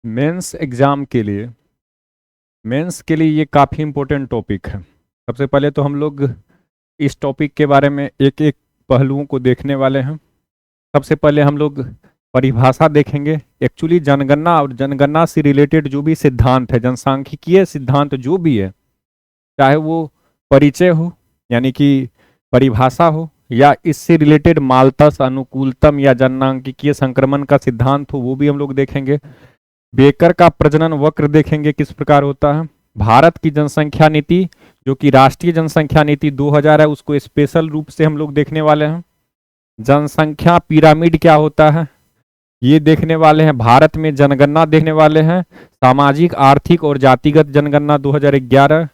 Mains के लिए ये काफ़ी इम्पोर्टेंट टॉपिक है। सबसे पहले तो हम लोग इस टॉपिक के बारे में एक एक पहलुओं को देखने वाले हैं। सबसे पहले हम लोग परिभाषा देखेंगे। एक्चुअली जनगणना और जनगणना से रिलेटेड जो भी सिद्धांत है, जनसांख्यिकीय सिद्धांत जो भी है, चाहे वो परिचय हो यानी कि परिभाषा हो, या इससे रिलेटेड माल्थस, अनुकूलतम या जनसांख्यिकीय संक्रमण का सिद्धांत हो, वो भी हम लोग देखेंगे। बेकर का प्रजनन वक्र देखेंगे किस प्रकार होता है। भारत की जनसंख्या नीति जो कि राष्ट्रीय जनसंख्या नीति 2000 है, उसको स्पेशल रूप से हम लोग देखने वाले हैं। जनसंख्या पिरामिड क्या होता है ये देखने वाले हैं। भारत में जनगणना देखने वाले हैं। सामाजिक, आर्थिक और जातिगत जनगणना 2011,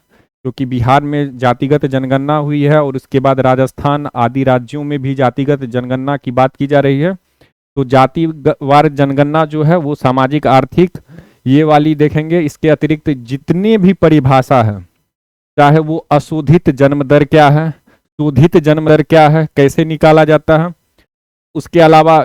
जो कि बिहार में जातिगत जनगणना हुई है और उसके बाद राजस्थान आदि राज्यों में भी जातिगत जनगणना की बात की जा रही है। तो जातिवार जनगणना जो है वो सामाजिक, आर्थिक, ये वाली देखेंगे। इसके अतिरिक्त जितने भी परिभाषा है, चाहे वो अशोधित जन्म दर क्या है, शोधित जन्म दर क्या है, कैसे निकाला जाता है, उसके अलावा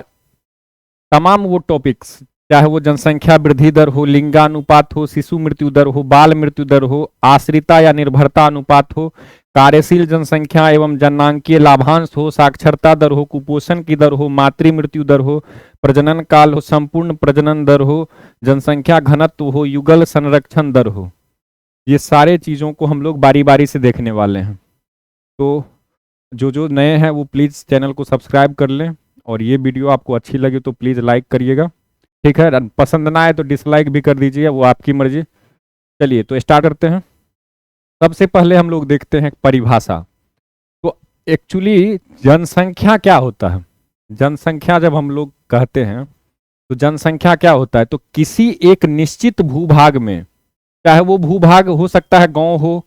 तमाम वो टॉपिक्स, चाहे वो जनसंख्या वृद्धि दर हो, लिंगानुपात हो, शिशु मृत्यु दर हो, बाल मृत्यु दर हो, आश्रिता या निर्भरता अनुपात हो, कार्यशील जनसंख्या एवं जनांकीय लाभांश हो, साक्षरता दर हो, कुपोषण की दर हो, मातृ मृत्यु दर हो, प्रजनन काल हो, संपूर्ण प्रजनन दर हो, जनसंख्या घनत्व हो, युगल संरक्षण दर हो, ये सारे चीज़ों को हम लोग बारी बारी से देखने वाले हैं। तो जो जो नए हैं वो प्लीज़ चैनल को सब्सक्राइब कर लें, और ये वीडियो आपको अच्छी लगे तो प्लीज़ लाइक करिएगा, ठीक है। पसंद ना आए तो डिसलाइक भी कर दीजिए, वो आपकी मर्जी। चलिए तो स्टार्ट करते हैं। सबसे पहले हम लोग देखते हैं परिभाषा। तो एक्चुअली जनसंख्या क्या होता है? जनसंख्या जब हम लोग कहते हैं तो जनसंख्या क्या होता है, तो किसी एक निश्चित भूभाग में, चाहे वो भूभाग हो सकता है गांव हो,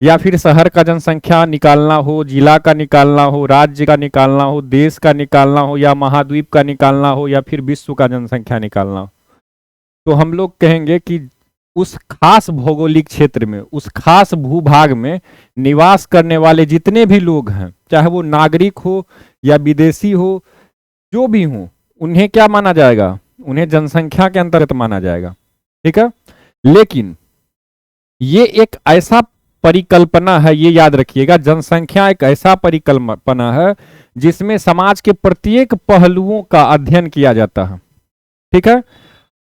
या फिर शहर का जनसंख्या निकालना हो, जिला का निकालना हो, राज्य का निकालना हो, देश का निकालना हो, या महाद्वीप का निकालना हो, या फिर विश्व का जनसंख्या निकालना हो, तो हम लोग कहेंगे कि उस खास भौगोलिक क्षेत्र में, उस खास भूभाग में निवास करने वाले जितने भी लोग हैं, चाहे वो नागरिक हो या विदेशी हो, जो भी हो, उन्हें क्या माना जाएगा? उन्हें जनसंख्या के अंतर्गत माना जाएगा, ठीक है। लेकिन ये एक ऐसा परिकल्पना है, ये याद रखिएगा, जनसंख्या एक ऐसा परिकल्पना है जिसमें समाज के प्रत्येक पहलुओं का अध्ययन किया जाता है, ठीक है।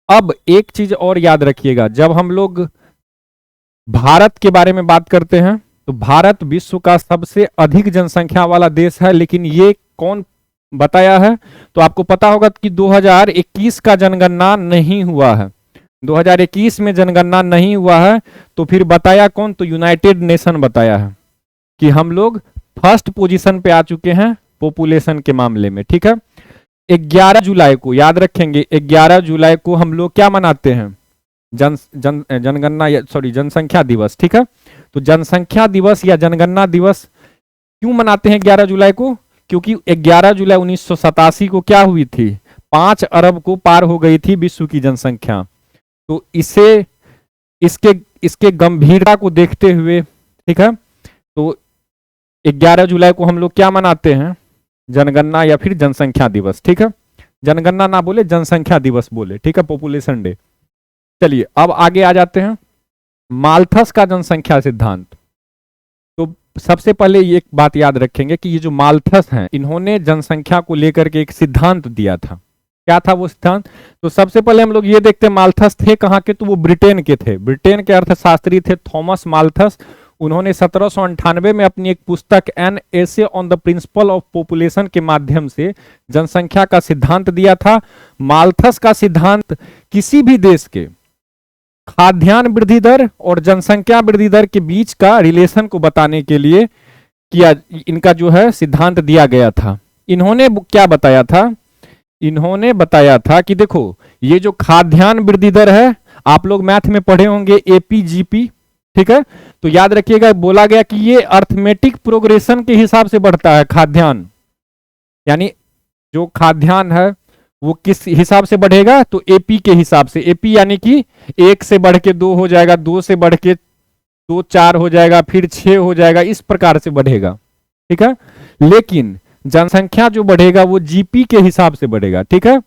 अब एक चीज और याद रखिएगा, जब हम लोग भारत के बारे में बात करते हैं तो भारत विश्व का सबसे अधिक जनसंख्या वाला देश है, लेकिन ये कौन बताया है? तो आपको पता होगा कि 2021 का जनगणना नहीं हुआ है। 2021 में जनगणना नहीं हुआ है, तो फिर बताया कौन? तो यूनाइटेड नेशन बताया है कि हम लोग फर्स्ट पोजीशन पे आ चुके हैं पॉपुलेशन के मामले में, ठीक है। 11 जुलाई को याद रखेंगे, 11 जुलाई को हम लोग क्या मनाते हैं? जनगणना सॉरी जनसंख्या दिवस, ठीक है। तो जनसंख्या दिवस या जनगणना दिवस क्यों मनाते हैं 11 जुलाई को? क्योंकि 11 जुलाई 1987 को क्या हुई थी? 5 अरब को पार हो गई थी विश्व की जनसंख्या। तो इसे इसके गंभीरता को देखते हुए, ठीक है, तो 11 जुलाई को हम लोग क्या मनाते हैं? जनगणना या फिर जनसंख्या दिवस, ठीक है। जनगणना ना बोले, जनसंख्या दिवस बोले, ठीक है, पॉपुलेशन डे। चलिए अब आगे आ जाते हैं, माल्थस का जनसंख्या सिद्धांत। तो सबसे पहले ये एक बात याद रखेंगे कि ये जो माल्थस हैं, इन्होंने जनसंख्या को लेकर के एक सिद्धांत दिया था। क्या था वो सिद्धांत? तो सबसे पहले हम लोग ये देखते हैं माल्थस थे कहाँ के, तो वो ब्रिटेन के थे। ब्रिटेन के अर्थशास्त्री थे थॉमस माल्थस। उन्होंने 1798 में अपनी एक पुस्तक an essay on the principle of population के माध्यम से जनसंख्या का सिद्धांत दिया था। माल्थस का सिद्धांत किसी भी देश के खाद्यान्न वृद्धि दर और जनसंख्या वृद्धि दर के बीच का रिलेशन को बताने के लिए किया, इनका जो है सिद्धांत दिया गया था। इन्होंने क्या बताया था? इन्होंने बताया था कि देखो, ये जो खाद्यान्न वृद्धि दर है, आप लोग मैथ में पढ़े होंगे एपीजीपी, ठीक है। तो याद रखिएगा, बोला गया कि ये अर्थमेटिक प्रोग्रेशन के हिसाब से बढ़ता है खाद्यान्न, यानी जो खाद्यान्न है वो किस हिसाब से बढ़ेगा? तो एपी के हिसाब से। एपी यानी कि 1 से बढ़ के 2 हो जाएगा, 2 से बढ़ के 2 4 हो जाएगा, फिर 6 हो जाएगा, इस प्रकार से बढ़ेगा, ठीक है। लेकिन जनसंख्या जो बढ़ेगा वो जीपी के हिसाब से बढ़ेगा, ठीक है।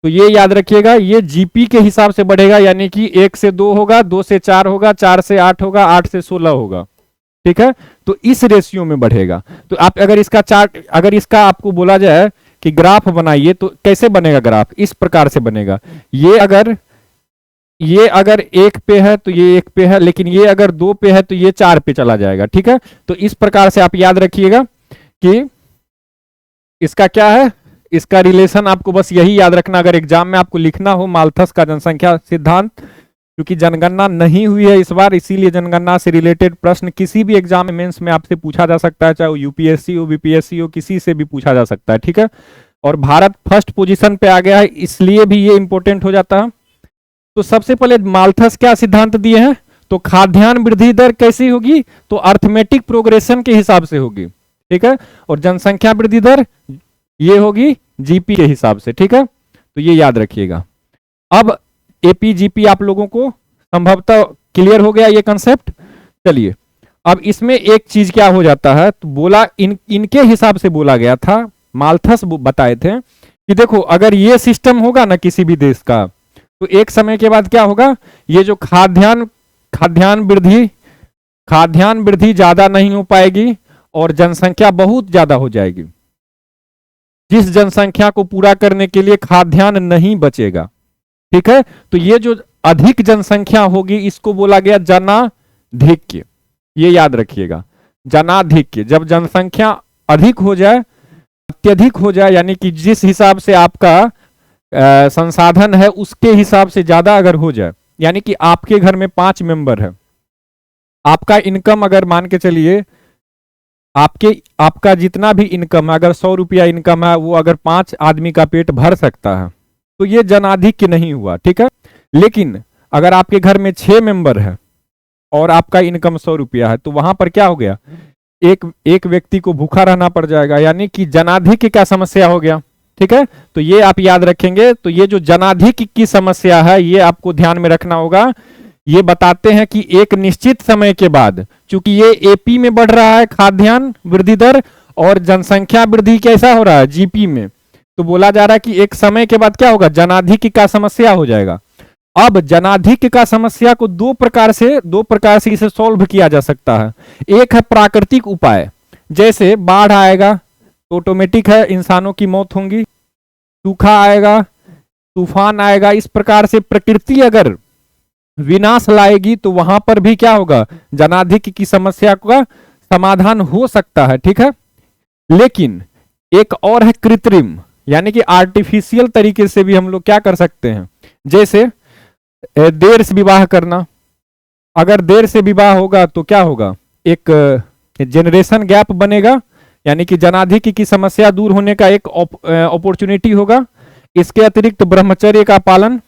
तो ये याद रखिएगा, ये जीपी के हिसाब से बढ़ेगा, यानी कि 1 से 2 होगा, 2 से 4 होगा, 4 से 8 होगा, 8 से 16 होगा। ठीक है, तो इस रेशियो में बढ़ेगा। तो आप अगर इसका चार्ट, अगर इसका आपको बोला जाए कि ग्राफ बनाइए, तो कैसे बनेगा ग्राफ? इस प्रकार से बनेगा। ये अगर 1 पे है तो ये 1 पे है, लेकिन ये अगर 2 पे है तो ये 4 पे चला जाएगा। ठीक है, तो इस प्रकार से आप याद रखिएगा कि इसका क्या है, इसका रिलेशन आपको बस यही याद रखना। अगर एग्जाम में आपको लिखना हो माल्थस का जनसंख्या सिद्धांत, क्योंकि जनगणना नहीं हुई है इस बार, इसीलिए जनगणना से रिलेटेड प्रश्न किसी भी एग्जाम में मेंस में आपसे पूछा जा सकता है, चाहे वो यूपीएससी हो, बीपीएससी हो, किसी से भी पूछा जा सकता है। ठीक है, और भारत फर्स्ट पोजीशन पे आ गया है, इसलिए भी ये इंपॉर्टेंट हो जाता है। तो सबसे पहले माल्थस क्या सिद्धांत दिए हैं, तो खाद्यान्न वृद्धि दर कैसी होगी, तो अर्थमेटिक प्रोग्रेशन के हिसाब से होगी। ठीक है, और जनसंख्या वृद्धि दर ये होगी जीपी के हिसाब से। ठीक है, तो ये याद रखिएगा। अब एपीजीपी आप लोगों को संभवतः क्लियर हो गया ये कंसेप्ट। चलिए, अब इसमें एक चीज क्या हो जाता है, तो बोला इनके हिसाब से बोला गया था, माल्थस बताए थे कि देखो अगर ये सिस्टम होगा ना किसी भी देश का, तो एक समय के बाद क्या होगा, ये जो खाद्यान्न वृद्धि ज्यादा नहीं हो पाएगी और जनसंख्या बहुत ज्यादा हो जाएगी। जिस जनसंख्या को पूरा करने के लिए खाद्यान्न नहीं बचेगा। ठीक है, तो ये जो अधिक जनसंख्या होगी इसको बोला गया जनाधिक्य। ये याद रखिएगा, जनाधिक्य। जब जनसंख्या अधिक हो जाए, अत्यधिक हो जाए, यानी कि जिस हिसाब से आपका संसाधन है उसके हिसाब से ज्यादा अगर हो जाए, यानी कि आपके घर में 5 मेंबर है, आपका इनकम अगर मान के चलिए आपका जितना भी इनकम है, अगर 100 रुपया इनकम है, वो अगर 5 आदमी का पेट भर सकता है, तो ये जनाधिक्य नहीं हुआ। ठीक है, लेकिन अगर आपके घर में 6 मेंबर है और आपका इनकम 100 रुपया है, तो वहां पर क्या हो गया, एक व्यक्ति को भूखा रहना पड़ जाएगा, यानी कि जनाधिक्य का समस्या हो गया। ठीक है, तो ये आप याद रखेंगे। तो ये जो जनाधिक्य की समस्या है, ये आपको ध्यान में रखना होगा। ये बताते हैं कि एक निश्चित समय के बाद, चूंकि ये एपी में बढ़ रहा है खाद्यान्न वृद्धि दर, और जनसंख्या वृद्धि कैसा हो रहा है, जीपी में, तो बोला जा रहा है कि एक समय के बाद क्या होगा, जनाधिक्य का समस्या हो जाएगा। अब जनाधिक्य का समस्या को दो प्रकार से इसे सॉल्व किया जा सकता है। एक है प्राकृतिक उपाय, जैसे बाढ़ आएगा तो ऑटोमेटिक है इंसानों की मौत होंगी, सूखा आएगा, तूफान आएगा, इस प्रकार से प्रकृति अगर विनाश लाएगी तो वहां पर भी क्या होगा, जनाधिक्य की समस्या का समाधान हो सकता है। ठीक है, लेकिन एक और है कृत्रिम, यानी कि आर्टिफिशियल तरीके से भी हम लोग क्या कर सकते हैं, जैसे देर से विवाह करना। अगर देर से विवाह होगा तो क्या होगा, एक जनरेशन गैप बनेगा, यानी कि जनाधिक्य की समस्या दूर होने का एक अपॉर्चुनिटी होगा। इसके अतिरिक्त ब्रह्मचर्य का पालन,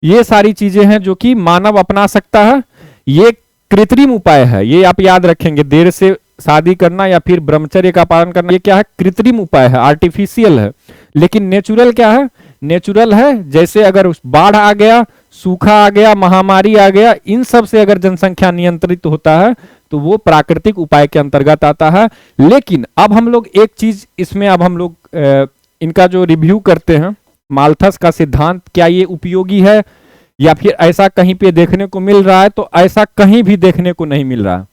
ये सारी चीजें हैं जो कि मानव अपना सकता है। ये कृत्रिम उपाय है, ये आप याद रखेंगे। देर से शादी करना या फिर ब्रह्मचर्य का पालन करना, ये क्या है, कृत्रिम उपाय है, आर्टिफिशियल है। लेकिन नेचुरल क्या है, नेचुरल है, जैसे अगर बाढ़ आ गया, सूखा आ गया, महामारी आ गया, इन सब से अगर जनसंख्या नियंत्रित होता है तो वो प्राकृतिक उपाय के अंतर्गत आता है। लेकिन अब हम लोग एक चीज इसमें, अब हम लोग इनका जो रिव्यू करते हैं, माल्थस का सिद्धांत क्या ये उपयोगी है या फिर ऐसा कहीं पे देखने को मिल रहा है, तो ऐसा कहीं भी देखने को नहीं मिल रहा।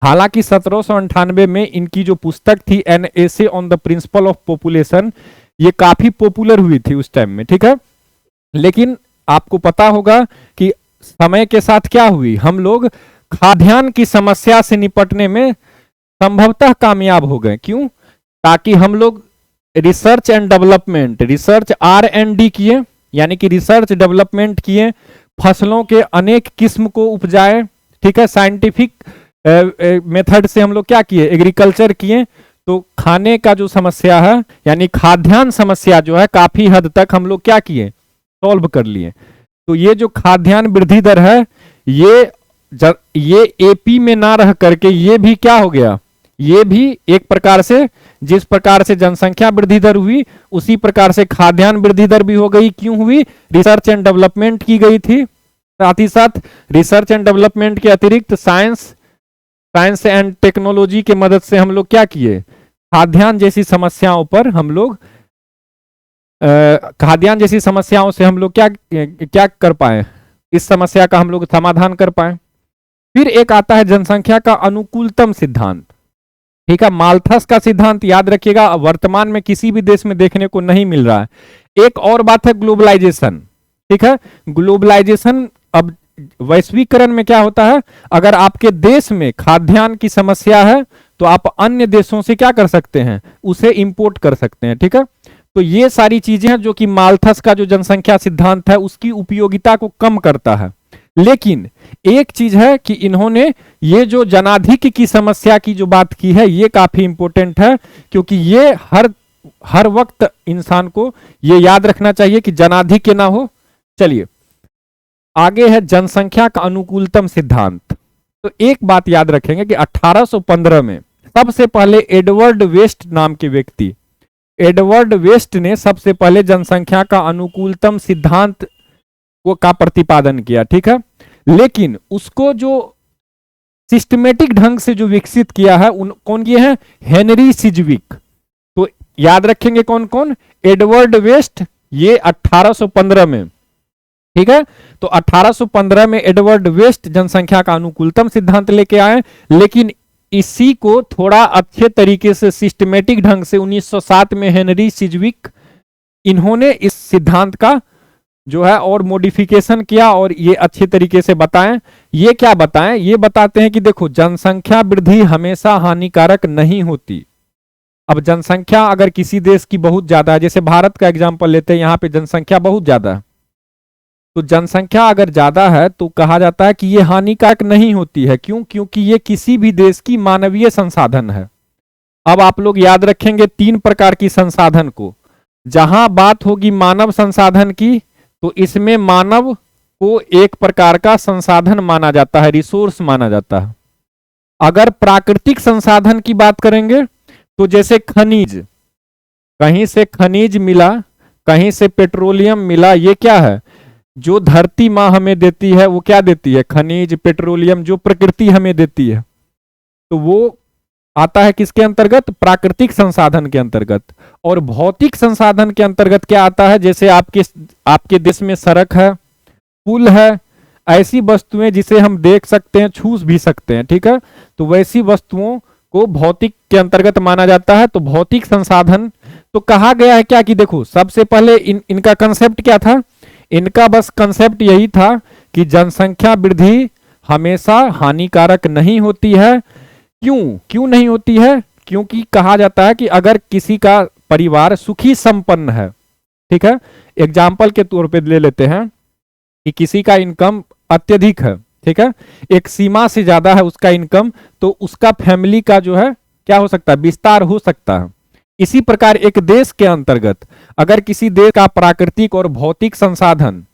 हालांकि 1798 में इनकी जो पुस्तक थी an essay on the principle of population, ये काफी पॉपुलर हुई थी उस टाइम में। ठीक है, लेकिन आपको पता होगा कि समय के साथ क्या हुई, हम लोग खाद्यान्न की समस्या से निपटने में संभवतः कामयाब हो गए। क्यों? ताकि हम लोग research and development, research R&D किए, यानी कि रिसर्च डेवलपमेंट किए, फसलों के अनेक किस्म को उपजाए। ठीक है, साइंटिफिक मेथड से हम लोग क्या किए, एग्रीकल्चर किए। तो खाने का जो समस्या है, यानी खाद्यान्न समस्या जो है, काफी हद तक हम लोग क्या किए, सॉल्व कर लिए। तो ये जो खाद्यान्न वृद्धि दर है, ये एपी में ना रह करके ये भी क्या हो गया, ये भी एक प्रकार से, जिस प्रकार से जनसंख्या वृद्धि दर हुई उसी प्रकार से खाद्यान्न वृद्धि दर भी हो गई। क्यों हुई? रिसर्च एंड डेवलपमेंट की गई थी। साथ ही साथ रिसर्च एंड डेवलपमेंट के अतिरिक्त साइंस एंड टेक्नोलॉजी के मदद से हम लोग क्या किए, खाद्यान्न जैसी समस्याओं पर हम लोग खाद्यान्न जैसी समस्याओं से हम लोग क्या क्या कर पाए, इस समस्या का हम लोग समाधान कर पाए। फिर एक आता है जनसंख्या का अनुकूलतम सिद्धांत। ठीक है, माल्थस का सिद्धांत याद रखिएगा, वर्तमान में किसी भी देश में देखने को नहीं मिल रहा है। एक और बात है ग्लोबलाइजेशन। ठीक है, ग्लोबलाइजेशन, अब वैश्वीकरण में क्या होता है, अगर आपके देश में खाद्यान्न की समस्या है तो आप अन्य देशों से क्या कर सकते हैं, उसे इंपोर्ट कर सकते हैं। ठीक है, तो ये सारी चीजें हैं जो कि माल्थस का जो जनसंख्या सिद्धांत है उसकी उपयोगिता को कम करता है। लेकिन एक चीज है कि इन्होंने ये जो जनाधिक्य की समस्या की जो बात की है ये काफी इंपॉर्टेंट है, क्योंकि ये हर वक्त इंसान को ये याद रखना चाहिए कि जनाधिक्य ना हो। चलिए आगे है जनसंख्या का अनुकूलतम सिद्धांत। तो एक बात याद रखेंगे कि 1815 में सबसे पहले एडवर्ड वेस्ट नाम के व्यक्ति, एडवर्ड वेस्ट ने सबसे पहले जनसंख्या का अनुकूलतम सिद्धांत को का प्रतिपादन किया। ठीक है, लेकिन उसको जो सिस्टमेटिक ढंग से जो विकसित किया है कौन किए हैं, हेनरी सिजविक। तो याद रखेंगे कौन कौन, एडवर्ड वेस्ट, ये 1815 में। ठीक है, तो 1815 में एडवर्ड वेस्ट जनसंख्या का अनुकूलतम सिद्धांत लेके आए, लेकिन इसी को थोड़ा अच्छे तरीके से सिस्टमेटिक ढंग से 1907 में हेनरी सिजविक, इन्होंने इस सिद्धांत का जो है और मॉडिफिकेशन किया और ये अच्छे तरीके से बताएं। ये क्या बताएं, ये बताते हैं कि देखो जनसंख्या वृद्धि हमेशा हानिकारक नहीं होती। अब जनसंख्या अगर किसी देश की बहुत ज्यादा है, जैसे भारत का एग्जांपल लेते हैं, यहां पे जनसंख्या बहुत ज्यादा है, तो जनसंख्या अगर ज्यादा है तो कहा जाता है कि ये हानिकारक नहीं होती है। क्यों, क्योंकि ये किसी भी देश की मानवीय संसाधन है। अब आप लोग याद रखेंगे 3 प्रकार की संसाधन को। जहां बात होगी मानव संसाधन की तो इसमें मानव को एक प्रकार का संसाधन माना जाता है, रिसोर्स माना जाता है। अगर प्राकृतिक संसाधन की बात करेंगे तो जैसे खनिज, कहीं से खनिज मिला, कहीं से पेट्रोलियम मिला, ये क्या है, जो धरती माँ हमें देती है वो क्या देती है, खनिज पेट्रोलियम जो प्रकृति हमें देती है, तो वो आता है किसके अंतर्गत, प्राकृतिक संसाधन के अंतर्गत। और भौतिक संसाधन के अंतर्गत क्या आता है, जैसे आपके देश में सड़क है, पुल है, ऐसी वस्तुएं जिसे हम देख सकते हैं, छू भी सकते हैं। ठीक है, तो वैसी वस्तुओं को भौतिक के अंतर्गत माना जाता है। तो भौतिक संसाधन, तो कहा गया है क्या कि देखो सबसे पहले इनका कंसेप्ट क्या था, इनका बस कंसेप्ट यही था कि जनसंख्या वृद्धि हमेशा हानिकारक नहीं होती है। क्यों नहीं होती है, क्योंकि कहा जाता है कि अगर किसी का परिवार सुखी संपन्न है, ठीक है, एग्जाम्पल के तौर पे ले लेते हैं कि किसी का इनकम अत्यधिक है, ठीक है, एक सीमा से ज्यादा है उसका इनकम, तो उसका फैमिली का जो है क्या हो सकता है, विस्तार हो सकता है। इसी प्रकार एक देश के अंतर्गत अगर किसी देश का प्राकृतिक और भौतिक संसाधन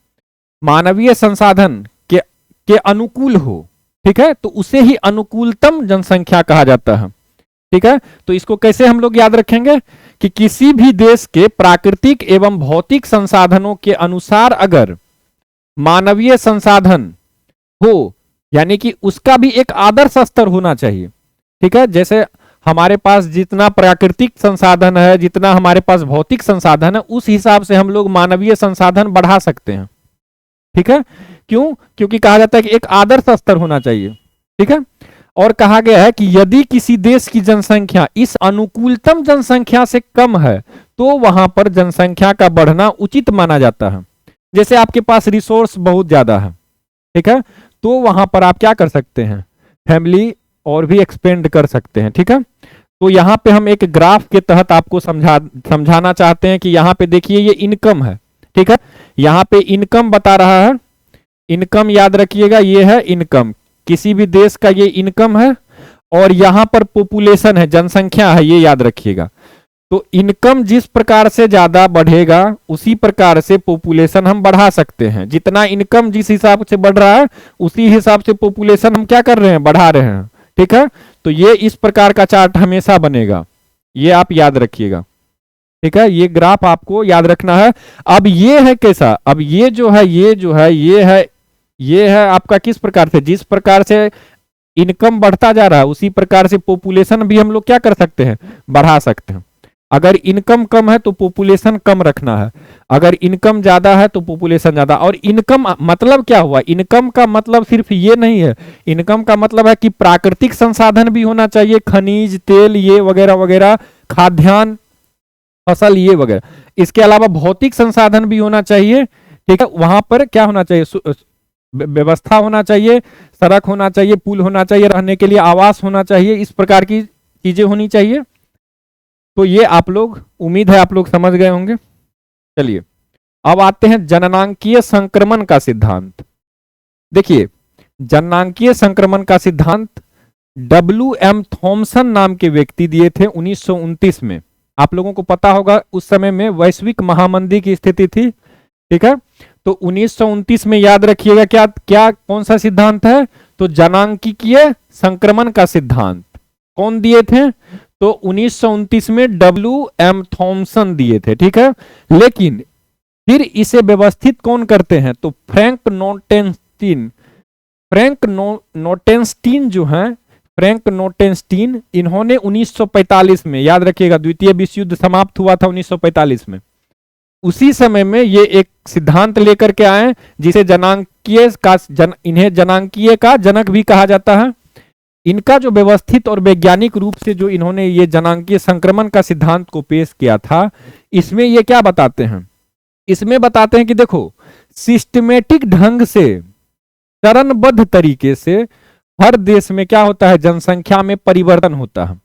मानवीय संसाधन के अनुकूल हो, ठीक है, तो उसे ही अनुकूलतम जनसंख्या कहा जाता है। ठीक है, तो इसको कैसे हम लोग याद रखेंगे कि किसी भी देश के प्राकृतिक एवं भौतिक संसाधनों के अनुसार अगर मानवीय संसाधन हो, यानी कि उसका भी एक आदर्श स्तर होना चाहिए। ठीक है, जैसे हमारे पास जितना प्राकृतिक संसाधन है, जितना हमारे पास भौतिक संसाधन है, उस हिसाब से हम लोग मानवीय संसाधन बढ़ा सकते हैं। ठीक है, क्यों, क्योंकि कहा जाता है कि एक आदर्श स्तर होना चाहिए। ठीक है, और कहा गया है कि यदि किसी देश की जनसंख्या इस अनुकूलतम जनसंख्या से कम है तो वहां पर जनसंख्या का बढ़ना उचित माना जाता है। जैसे आपके पास रिसोर्स बहुत ज्यादा है, ठीक है, तो वहां पर आप क्या कर सकते हैं, फैमिली और भी एक्सपेंड कर सकते हैं। ठीक है, तो यहाँ पे हम एक ग्राफ के तहत आपको समझाना चाहते हैं कि यहाँ पे देखिए ये इनकम है। ठीक है, यहाँ पे इनकम बता रहा है, इनकम याद रखिएगा, ये है इनकम, किसी भी देश का ये इनकम है, और यहाँ पर पॉपुलेशन है, जनसंख्या है, ये याद रखिएगा। तो इनकम जिस प्रकार से ज्यादा बढ़ेगा उसी प्रकार से पॉपुलेशन हम बढ़ा सकते हैं। जितना इनकम जिस हिसाब से बढ़ रहा है उसी हिसाब से पॉपुलेशन हम क्या कर रहे हैं, बढ़ा रहे हैं। ठीक है, तो ये इस प्रकार का चार्ट हमेशा बनेगा, ये आप याद रखिएगा। ठीक है, ये ग्राफ आपको याद रखना है। अब ये है कैसा, अब ये जो है ये है आपका किस प्रकार से, जिस प्रकार से इनकम बढ़ता जा रहा है उसी प्रकार से पॉपुलेशन भी हम लोग क्या कर सकते हैं, बढ़ा सकते हैं। अगर इनकम कम है तो पॉपुलेशन कम रखना है, अगर इनकम ज्यादा है तो पॉपुलेशन ज्यादा। और इनकम मतलब क्या हुआ, इनकम का मतलब सिर्फ ये नहीं है, इनकम का मतलब है कि प्राकृतिक संसाधन भी होना चाहिए, खनिज तेल ये वगैरह वगैरह, खाद्यान्न फसल ये वगैरह। इसके अलावा भौतिक संसाधन भी होना चाहिए, ठीक है। वहां पर क्या होना चाहिए, व्यवस्था होना चाहिए, सड़क होना चाहिए, पुल होना चाहिए, रहने के लिए आवास होना चाहिए, इस प्रकार की चीजें होनी चाहिए। तो ये आप लोग, उम्मीद है आप लोग समझ गए होंगे। चलिए अब आते हैं जननांकीय संक्रमण का सिद्धांत। देखिए जननांकीय संक्रमण का सिद्धांत W.M. थॉमसन नाम के व्यक्ति दिए थे 1929 में। आप लोगों को पता होगा उस समय में वैश्विक महामंदी की स्थिति थी, ठीक है। तो 1929 में याद रखिएगा क्या क्या कौन सा सिद्धांत है, तो जनांकीय संक्रमण का सिद्धांत कौन दिए थे, तो 1929 में W.M. थॉमसन दिए थे, ठीक है। लेकिन फिर इसे व्यवस्थित कौन करते हैं, तो फ्रैंक नोटेंस्टीन। फ्रैंक नोटेंस्टीन जो है, फ्रैंक नोटेंस्टीन, इन्होंने 1945 में, याद रखिएगा द्वितीय विश्व युद्ध समाप्त हुआ था 1945 में, उसी समय में ये एक सिद्धांत लेकर के आए जिसे जनांकीय का इन्हें जनांकीय का जनक भी कहा जाता है। इनका जो व्यवस्थित और वैज्ञानिक रूप से जो इन्होंने ये जनांकीय संक्रमण का सिद्धांत को पेश किया था, इसमें ये क्या बताते हैं, इसमें बताते हैं कि देखो सिस्टमेटिक ढंग से, चरणबद्ध तरीके से हर देश में क्या होता है, जनसंख्या में परिवर्तन होता है।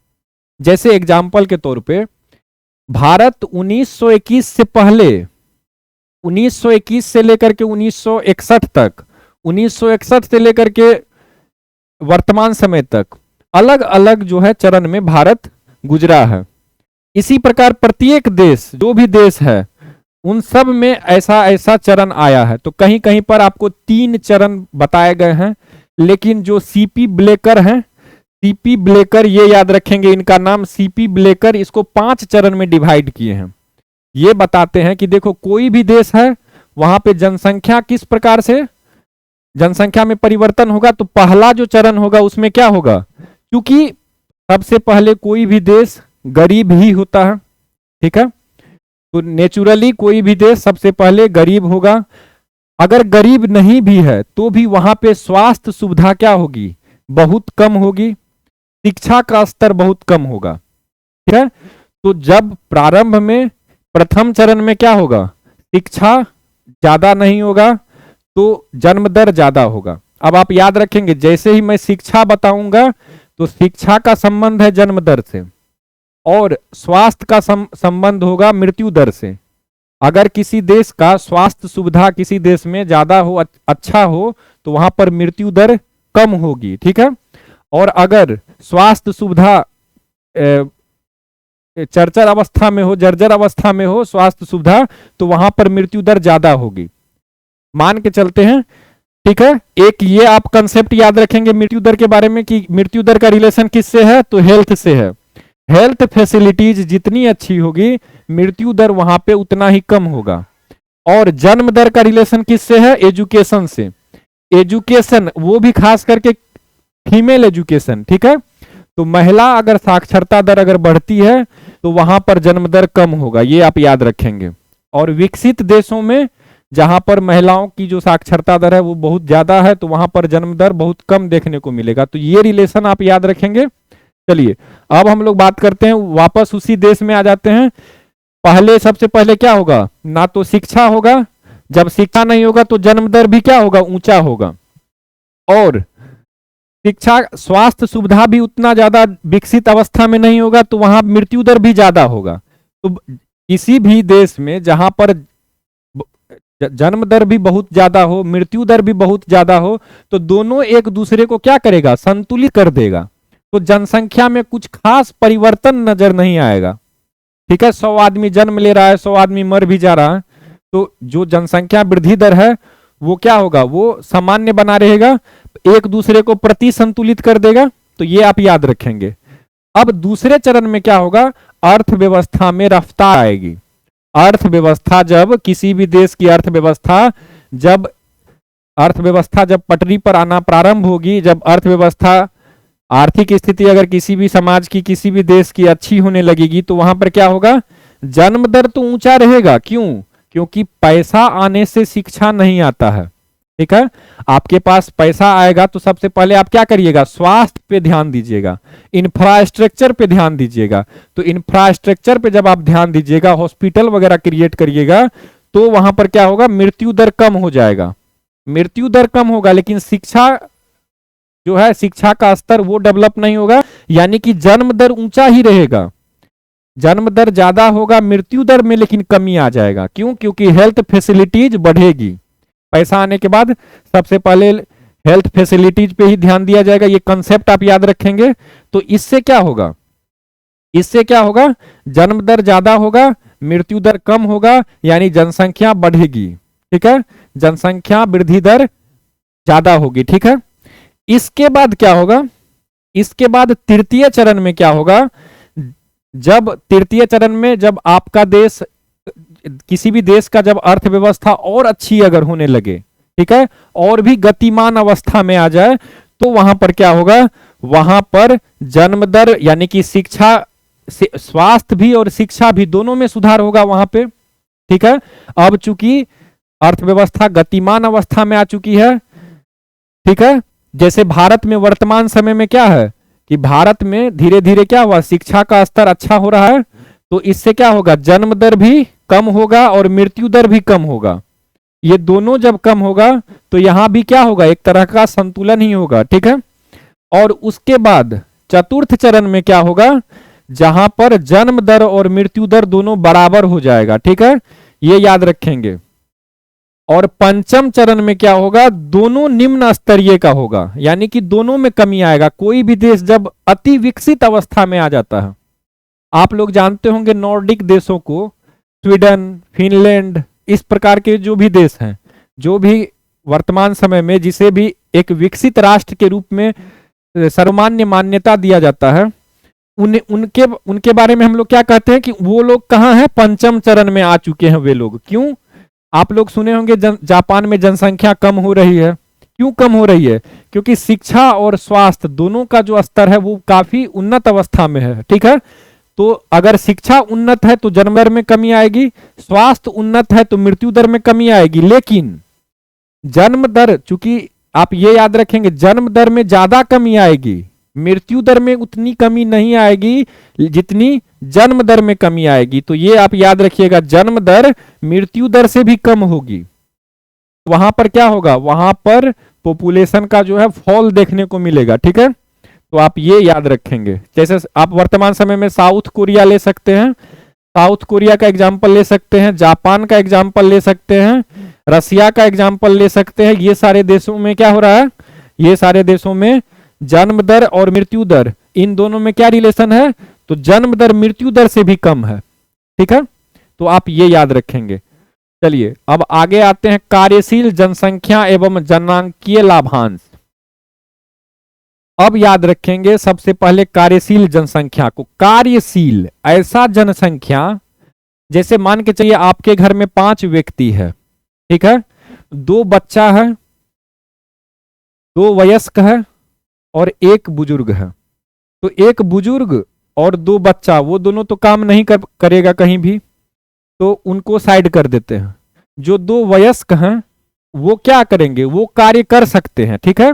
जैसे एग्जाम्पल के तौर पे भारत 1921 से पहले, 1921 से लेकर के 1961 तक, 1961 से लेकर के वर्तमान समय तक अलग अलग जो है चरण में भारत गुजरा है। इसी प्रकार प्रत्येक देश, जो भी देश है, उन सब में ऐसा ऐसा चरण आया है। तो कहीं कहीं पर आपको 3 चरण बताए गए हैं, लेकिन जो सीपी ब्लेकर हैं, सीपी ब्लेकर, ये याद रखेंगे इनका नाम, सीपी ब्लेकर, इसको 5 चरण में डिवाइड किए हैं। ये बताते हैं कि देखो कोई भी देश है, वहां पे जनसंख्या किस प्रकार से, जनसंख्या में परिवर्तन होगा। तो पहला जो चरण होगा उसमें क्या होगा, क्योंकि सबसे पहले कोई भी देश गरीब ही होता है, ठीक है। तो नेचुरली कोई भी देश सबसे पहले गरीब होगा। अगर गरीब नहीं भी है तो भी वहां पे स्वास्थ्य सुविधा क्या होगी, बहुत कम होगी, शिक्षा का स्तर बहुत कम होगा, ठीक है। तो जब प्रारंभ में प्रथम चरण में क्या होगा, शिक्षा ज्यादा नहीं होगा तो जन्म दर ज्यादा होगा। अब आप याद रखेंगे जैसे ही मैं शिक्षा बताऊंगा तो शिक्षा का संबंध है जन्म दर से, और स्वास्थ्य का संबंध होगा मृत्यु दर से। अगर किसी देश का स्वास्थ्य सुविधा किसी देश में ज्यादा हो, अच्छा हो, तो वहां पर मृत्यु दर कम होगी, ठीक है। और अगर स्वास्थ्य सुविधा चर्चर अवस्था में हो, जर्जर अवस्था में हो स्वास्थ्य सुविधा, तो वहां पर मृत्यु दर ज्यादा होगी। मान के चलते हैं, ठीक है। एक ये आप कंसेप्ट याद रखेंगे मृत्यु दर के बारे में कि मृत्यु दर का रिलेशन किससे है, तो हेल्थ से है। हेल्थ फैसिलिटीज जितनी अच्छी होगी मृत्यु दर वहां पे उतना ही कम होगा। और जन्म दर का रिलेशन किससे है, एजुकेशन से। एजुकेशन वो भी खास करके फीमेल एजुकेशन, ठीक है। तो महिला अगर साक्षरता दर अगर बढ़ती है तो वहां पर जन्म दर कम होगा, ये आप याद रखेंगे। और विकसित देशों में जहां पर महिलाओं की जो साक्षरता दर है वो बहुत ज्यादा है, तो वहां पर जन्म दर बहुत कम देखने को मिलेगा। तो ये रिलेशन आप याद रखेंगे। चलिए अब हम लोग बात करते हैं, वापस उसी देश में आ जाते हैं। पहले सबसे पहले क्या होगा, ना तो शिक्षा होगा, जब शिक्षा नहीं होगा तो जन्म दर भी क्या होगा, ऊंचा होगा। और शिक्षा स्वास्थ्य सुविधा भी उतना ज्यादा विकसित अवस्था में नहीं होगा, तो वहां मृत्यु दर भी ज्यादा होगा। तो किसी भी देश में जहां पर जन्म दर भी बहुत ज्यादा हो, मृत्यु दर भी बहुत ज्यादा हो, तो दोनों एक दूसरे को क्या करेगा, संतुलित कर देगा। तो जनसंख्या में कुछ खास परिवर्तन नजर नहीं आएगा, ठीक है। 100 आदमी जन्म ले रहा है, 100 आदमी मर भी जा रहा है, तो जो जनसंख्या वृद्धि दर है वो क्या होगा, वो सामान्य बना रहेगा, एक दूसरे को प्रति संतुलित कर देगा। तो ये आप याद रखेंगे। अब दूसरे चरण में क्या होगा, अर्थव्यवस्था में रफ्तार आएगी। अर्थव्यवस्था, जब किसी भी देश की अर्थव्यवस्था जब पटरी पर आना प्रारंभ होगी, जब अर्थव्यवस्था आर्थिक स्थिति अगर किसी भी समाज की, किसी भी देश की अच्छी होने लगेगी तो वहां पर क्या होगा, जन्म दर तो ऊंचा रहेगा। क्यों? क्योंकि पैसा आने से शिक्षा नहीं आता है। ठीक है, आपके पास पैसा आएगा तो सबसे पहले आप क्या करिएगा, स्वास्थ्य पे ध्यान दीजिएगा, इंफ्रास्ट्रक्चर पे ध्यान दीजिएगा। तो इंफ्रास्ट्रक्चर पे जब आप ध्यान दीजिएगा, हॉस्पिटल वगैरह क्रिएट करिएगा, तो वहां पर क्या होगा, मृत्यु दर कम हो जाएगा। मृत्यु दर कम होगा, लेकिन शिक्षा जो है, शिक्षा का स्तर वो डेवलप नहीं होगा, यानी कि जन्म दर ऊंचा ही रहेगा। जन्म दर ज्यादा होगा, मृत्यु दर में लेकिन कमी आ जाएगा। क्यों? क्योंकि हेल्थ फैसिलिटीज बढ़ेगी। पैसा आने के बाद सबसे पहले हेल्थ फैसिलिटीज पे ही ध्यान दिया जाएगा। ये कंसेप्ट आप याद रखेंगे। तो इससे क्या होगा, इससे क्या होगा, जन्म दर ज्यादा होगा, मृत्यु दर कम होगा, यानी जनसंख्या बढ़ेगी। ठीक है, जनसंख्या वृद्धि दर ज्यादा होगी। ठीक है, इसके बाद क्या होगा, इसके बाद तृतीय चरण में क्या होगा, जब तृतीय चरण में जब आपका देश, किसी भी देश का जब अर्थव्यवस्था और अच्छी अगर होने लगे, ठीक है, और भी गतिमान अवस्था में आ जाए, तो वहां पर क्या होगा, वहां पर जन्म दर यानी कि शिक्षा, स्वास्थ्य भी और शिक्षा भी दोनों में सुधार होगा वहां पे। ठीक है, अब चूंकि अर्थव्यवस्था गतिमान अवस्था में आ चुकी है। ठीक है, जैसे भारत में वर्तमान समय में क्या है कि भारत में धीरे धीरे क्या हुआ, शिक्षा का स्तर अच्छा हो रहा है, तो इससे क्या होगा, जन्म दर भी कम होगा और मृत्यु दर भी कम होगा। ये दोनों जब कम होगा तो यहां भी क्या होगा, एक तरह का संतुलन ही होगा। ठीक है, और उसके बाद चतुर्थ चरण में क्या होगा, जहां पर जन्म दर और मृत्यु दर दोनों बराबर हो जाएगा। ठीक है, ये याद रखेंगे। और पंचम चरण में क्या होगा, दोनों निम्न स्तरीय का होगा, यानी कि दोनों में कमी आएगा। कोई भी देश जब अति विकसित अवस्था में आ जाता है, आप लोग जानते होंगे नॉर्डिक देशों को, स्वीडन, फिनलैंड, इस प्रकार के जो भी देश हैं, जो भी वर्तमान समय में जिसे भी एक विकसित राष्ट्र के रूप में सर्वमान्य मान्यता दिया जाता है, उनके बारे में हम लोग क्या कहते हैं कि वो लोग कहाँ हैं, पंचम चरण में आ चुके हैं वे लोग। क्यों? आप लोग सुने होंगे जापान में जनसंख्या कम हो रही है। क्यों कम हो रही है? क्योंकि शिक्षा और स्वास्थ्य दोनों का जो स्तर है वो काफी उन्नत अवस्था में है। ठीक है, तो अगर शिक्षा उन्नत है तो जन्म दर में कमी आएगी, स्वास्थ्य उन्नत है तो मृत्यु दर में कमी आएगी। लेकिन जन्म दर, चूंकि आप ये याद रखेंगे, जन्म दर में ज्यादा कमी आएगी, मृत्यु दर में उतनी कमी नहीं आएगी जितनी जन्म दर में कमी आएगी। तो ये आप याद रखिएगा, जन्म दर मृत्यु दर से भी कम होगी। वहां पर क्या होगा, वहां पर पॉपुलेशन का जो है फॉल देखने को मिलेगा। ठीक है, तो आप ये याद रखेंगे। जैसे आप वर्तमान समय में साउथ कोरिया ले सकते हैं, साउथ कोरिया का एग्जाम्पल ले सकते हैं, जापान का एग्जाम्पल ले सकते हैं, रसिया का एग्जाम्पल ले सकते हैं। ये सारे देशों में क्या हो रहा है, ये सारे देशों में जन्म दर और मृत्यु दर, इन दोनों में क्या रिलेशन है, तो जन्म दर मृत्यु दर से भी कम है। ठीक है, तो आप ये याद रखेंगे। चलिए अब आगे आते हैं, कार्यशील जनसंख्या एवं जनांकीय लाभांश। अब याद रखेंगे सबसे पहले कार्यशील जनसंख्या को। कार्यशील ऐसा जनसंख्या, जैसे मान के चलिए आपके घर में 5 व्यक्ति है। ठीक है, 2 बच्चा है, 2 वयस्क है और 1 बुजुर्ग है। तो 1 बुजुर्ग और 2 बच्चा, वो दोनों तो काम नहीं करेगा कहीं भी, तो उनको साइड कर देते हैं। जो 2 वयस्क हैं वो क्या करेंगे, वो कार्य कर सकते हैं। ठीक है,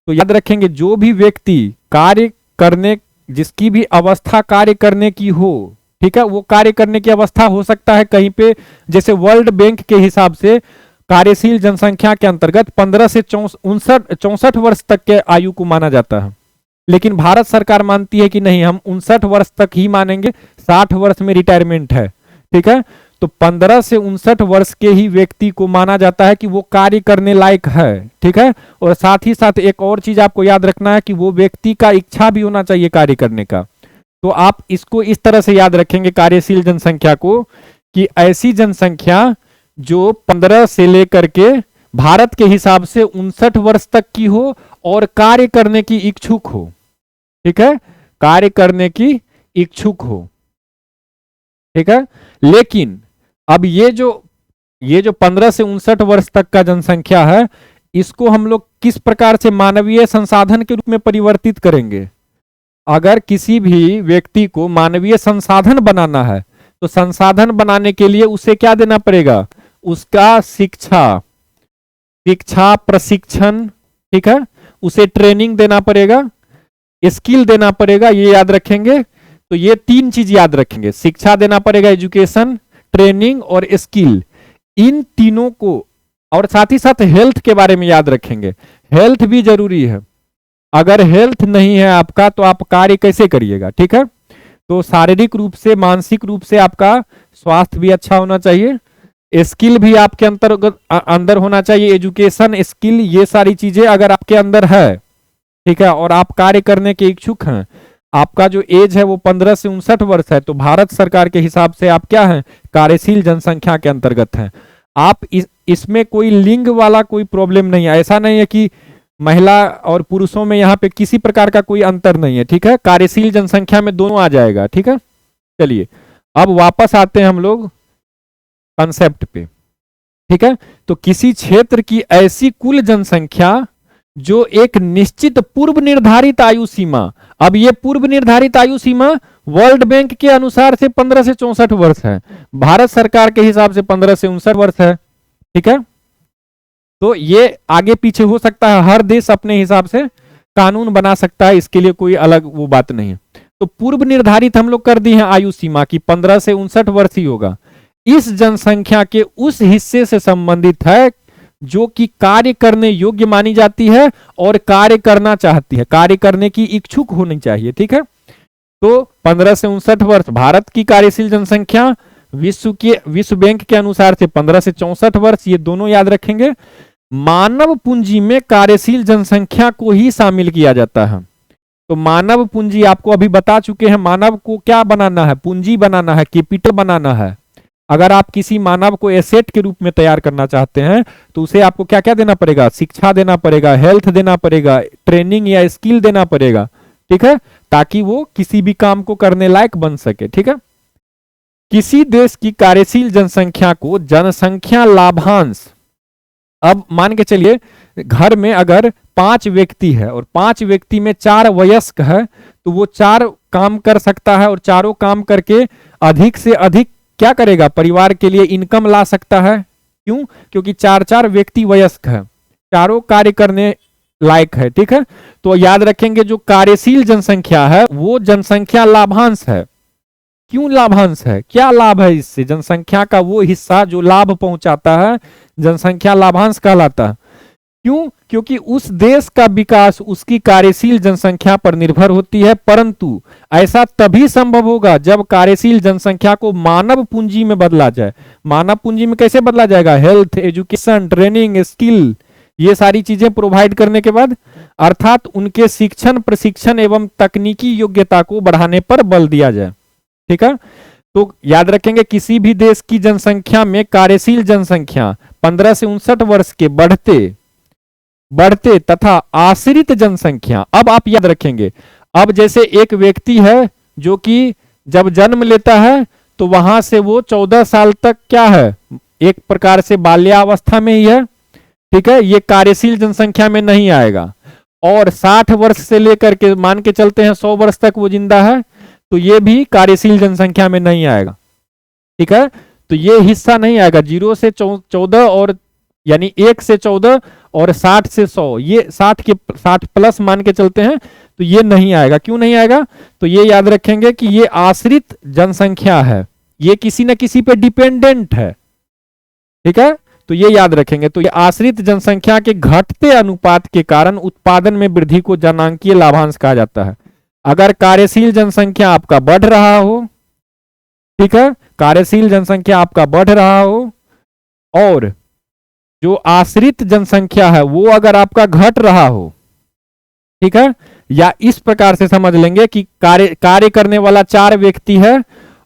तो याद रखेंगे, जो भी व्यक्ति कार्य करने, जिसकी भी अवस्था कार्य करने की हो, ठीक है, वो कार्य करने की अवस्था हो सकता है कहीं पे। जैसे वर्ल्ड बैंक के हिसाब से कार्यशील जनसंख्या के अंतर्गत 15 से 64 वर्ष तक के आयु को माना जाता है। लेकिन भारत सरकार मानती है कि नहीं, हम 59 वर्ष तक ही मानेंगे, 60 वर्ष में रिटायरमेंट है। ठीक है, तो 15 से 59 वर्ष के ही व्यक्ति को माना जाता है कि वो कार्य करने लायक है। ठीक है, और साथ ही साथ एक और चीज आपको याद रखना है कि वो व्यक्ति का इच्छा भी होना चाहिए कार्य करने का। तो आप इसको इस तरह से याद रखेंगे कार्यशील जनसंख्या को, कि ऐसी जनसंख्या जो 15 से लेकर के भारत के हिसाब से 59 वर्ष तक की हो और कार्य करने की इच्छुक हो। ठीक है, कार्य करने की इच्छुक हो। ठीक है, लेकिन अब ये जो 15 से 59 वर्ष तक का जनसंख्या है, इसको हम लोग किस प्रकार से मानवीय संसाधन के रूप में परिवर्तित करेंगे, अगर किसी भी व्यक्ति को मानवीय संसाधन बनाना है तो संसाधन बनाने के लिए उसे क्या देना पड़ेगा, उसका शिक्षा प्रशिक्षण, ठीक है, उसे ट्रेनिंग देना पड़ेगा, स्किल देना पड़ेगा, ये याद रखेंगे। तो ये तीन चीज याद रखेंगे, शिक्षा देना पड़ेगा, एजुकेशन, ट्रेनिंग और स्किल, इन तीनों को। और साथ ही साथ हेल्थ के बारे में याद रखेंगे, हेल्थ भी जरूरी है। अगर हेल्थ नहीं है आपका तो आप कार्य कैसे करिएगा, ठीक है। तो शारीरिक रूप से मानसिक रूप से आपका स्वास्थ्य भी अच्छा होना चाहिए, स्किल भी आपके अंदर होना चाहिए, एजुकेशन, स्किल, ये सारी चीजें अगर आपके अंदर है, ठीक है, और आप कार्य करने के इच्छुक हैं, आपका जो एज है वो 15 से 59 वर्ष है, तो भारत सरकार के हिसाब से आप क्या हैं, कार्यशील जनसंख्या के अंतर्गत हैं। आप इसमें कोई लिंग वाला कोई प्रॉब्लम नहीं है, ऐसा नहीं है कि महिला और पुरुषों में यहाँ पे किसी प्रकार का कोई अंतर नहीं है, ठीक है, कार्यशील जनसंख्या में दोनों आ जाएगा, ठीक है। चलिए अब वापस आते हैं हम लोग कंसेप्ट पे, ठीक है। तो किसी क्षेत्र की ऐसी कुल जनसंख्या जो एक निश्चित पूर्व निर्धारित आयु सीमा, अब ये पूर्व निर्धारित आयु सीमा वर्ल्ड बैंक के अनुसार से 15 से 64 वर्ष है, भारत सरकार के हिसाब से 15 से 59 वर्ष है, ठीक है। तो ये आगे पीछे हो सकता है, हर देश अपने हिसाब से कानून बना सकता है, इसके लिए कोई अलग वो बात नहीं है। तो पूर्व निर्धारित हम लोग कर दी है आयु सीमा की 15 से 59 वर्ष ही होगा। इस जनसंख्या के उस हिस्से से संबंधित है जो कि कार्य करने योग्य मानी जाती है और कार्य करना चाहती है, कार्य करने की इच्छुक होनी चाहिए, ठीक है। तो 15 से 59 वर्ष भारत की कार्यशील जनसंख्या, विश्व बैंक के अनुसार से 15 से 64 वर्ष, ये दोनों याद रखेंगे। मानव पूंजी में कार्यशील जनसंख्या को ही शामिल किया जाता है। तो मानव पूंजी आपको अभी बता चुके हैं, मानव को क्या बनाना है, पूंजी बनाना है, कैपिटल बनाना है। अगर आप किसी मानव को एसेट के रूप में तैयार करना चाहते हैं तो उसे आपको क्या क्या देना पड़ेगा, शिक्षा देना पड़ेगा, हेल्थ देना पड़ेगा, ट्रेनिंग या स्किल देना पड़ेगा, ठीक है, ताकि वो किसी भी काम को करने लायक बन सके, ठीक है। किसी देश की कार्यशील जनसंख्या को जनसंख्या लाभांश, अब मान के चलिए घर में अगर 5 व्यक्ति है और 5 व्यक्ति में 4 वयस्क है तो वो 4 काम कर सकता है और चारों काम करके अधिक से अधिक क्या करेगा, परिवार के लिए इनकम ला सकता है। क्यों, क्योंकि 4 व्यक्ति वयस्क है, चारों कार्य करने लायक है, ठीक है। तो याद रखेंगे जो कार्यशील जनसंख्या है वो जनसंख्या लाभांश है। क्यों लाभांश है, क्या लाभ है इससे, जनसंख्या का वो हिस्सा जो लाभ पहुंचाता है जनसंख्या लाभांश कहलाता है। क्यों, क्योंकि उस देश का विकास उसकी कार्यशील जनसंख्या पर निर्भर होती है, परंतु ऐसा तभी संभव होगा जब कार्यशील जनसंख्या को मानव पूंजी में बदला जाए। मानव पूंजी में कैसे बदला जाएगा, हेल्थ, एजुकेशन, ट्रेनिंग, स्किल, ये सारी चीजें प्रोवाइड करने के बाद, अर्थात उनके शिक्षण, प्रशिक्षण एवं तकनीकी योग्यता को बढ़ाने पर बल दिया जाए, ठीक है। तो याद रखेंगे किसी भी देश की जनसंख्या में कार्यशील जनसंख्या 15 से 59 वर्ष के बढ़ते तथा आश्रित जनसंख्या, अब आप याद रखेंगे, अब जैसे एक व्यक्ति है जो कि जब जन्म लेता है तो वहां से वो 14 साल तक क्या है, एक प्रकार से बाल्यावस्था में ही है, ठीक है, ये कार्यशील जनसंख्या में नहीं आएगा। और 60 वर्ष से लेकर के मान के चलते हैं 100 वर्ष तक वो जिंदा है तो ये भी कार्यशील जनसंख्या में नहीं आएगा, ठीक है। तो ये हिस्सा नहीं आएगा, 0 से 14 और यानी 1 से 14 और 60 से 100, ये 60 प्लस मान के चलते हैं तो ये नहीं आएगा। क्यों नहीं आएगा, तो ये याद रखेंगे कि ये आश्रित जनसंख्या है, ये किसी न किसी पे डिपेंडेंट है, ठीक है। तो ये याद रखेंगे। तो ये आश्रित जनसंख्या के घटते अनुपात के कारण उत्पादन में वृद्धि को जनांकीय लाभांश कहा जाता है। अगर कार्यशील जनसंख्या आपका बढ़ रहा हो, ठीक है, कार्यशील जनसंख्या आपका बढ़ रहा हो और जो आश्रित जनसंख्या है वो अगर आपका घट रहा हो, ठीक है, या इस प्रकार से समझ लेंगे कि कार्य करने वाला 4 व्यक्ति है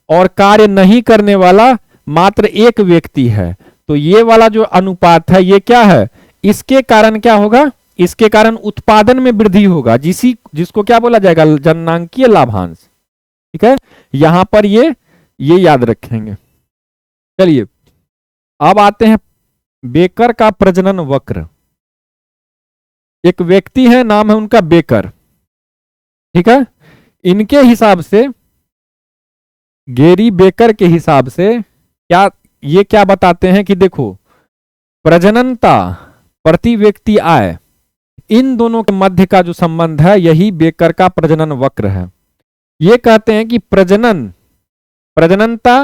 और कार्य नहीं करने वाला मात्र 1 व्यक्ति है, तो ये वाला जो अनुपात है ये क्या है, इसके कारण क्या होगा, इसके कारण उत्पादन में वृद्धि होगा, जिसको क्या बोला जाएगा, जनांकीय लाभांश, ठीक है। यहां पर ये याद रखेंगे। चलिए अब आते हैं बेकर का प्रजनन वक्र। एक व्यक्ति है, नाम है उनका बेकर, ठीक है। इनके हिसाब से, गेरी बेकर के हिसाब से क्या बताते हैं कि देखो, प्रजननता, प्रति व्यक्ति आय, इन दोनों के मध्य का जो संबंध है यही बेकर का प्रजनन वक्र है। ये कहते हैं कि प्रजननता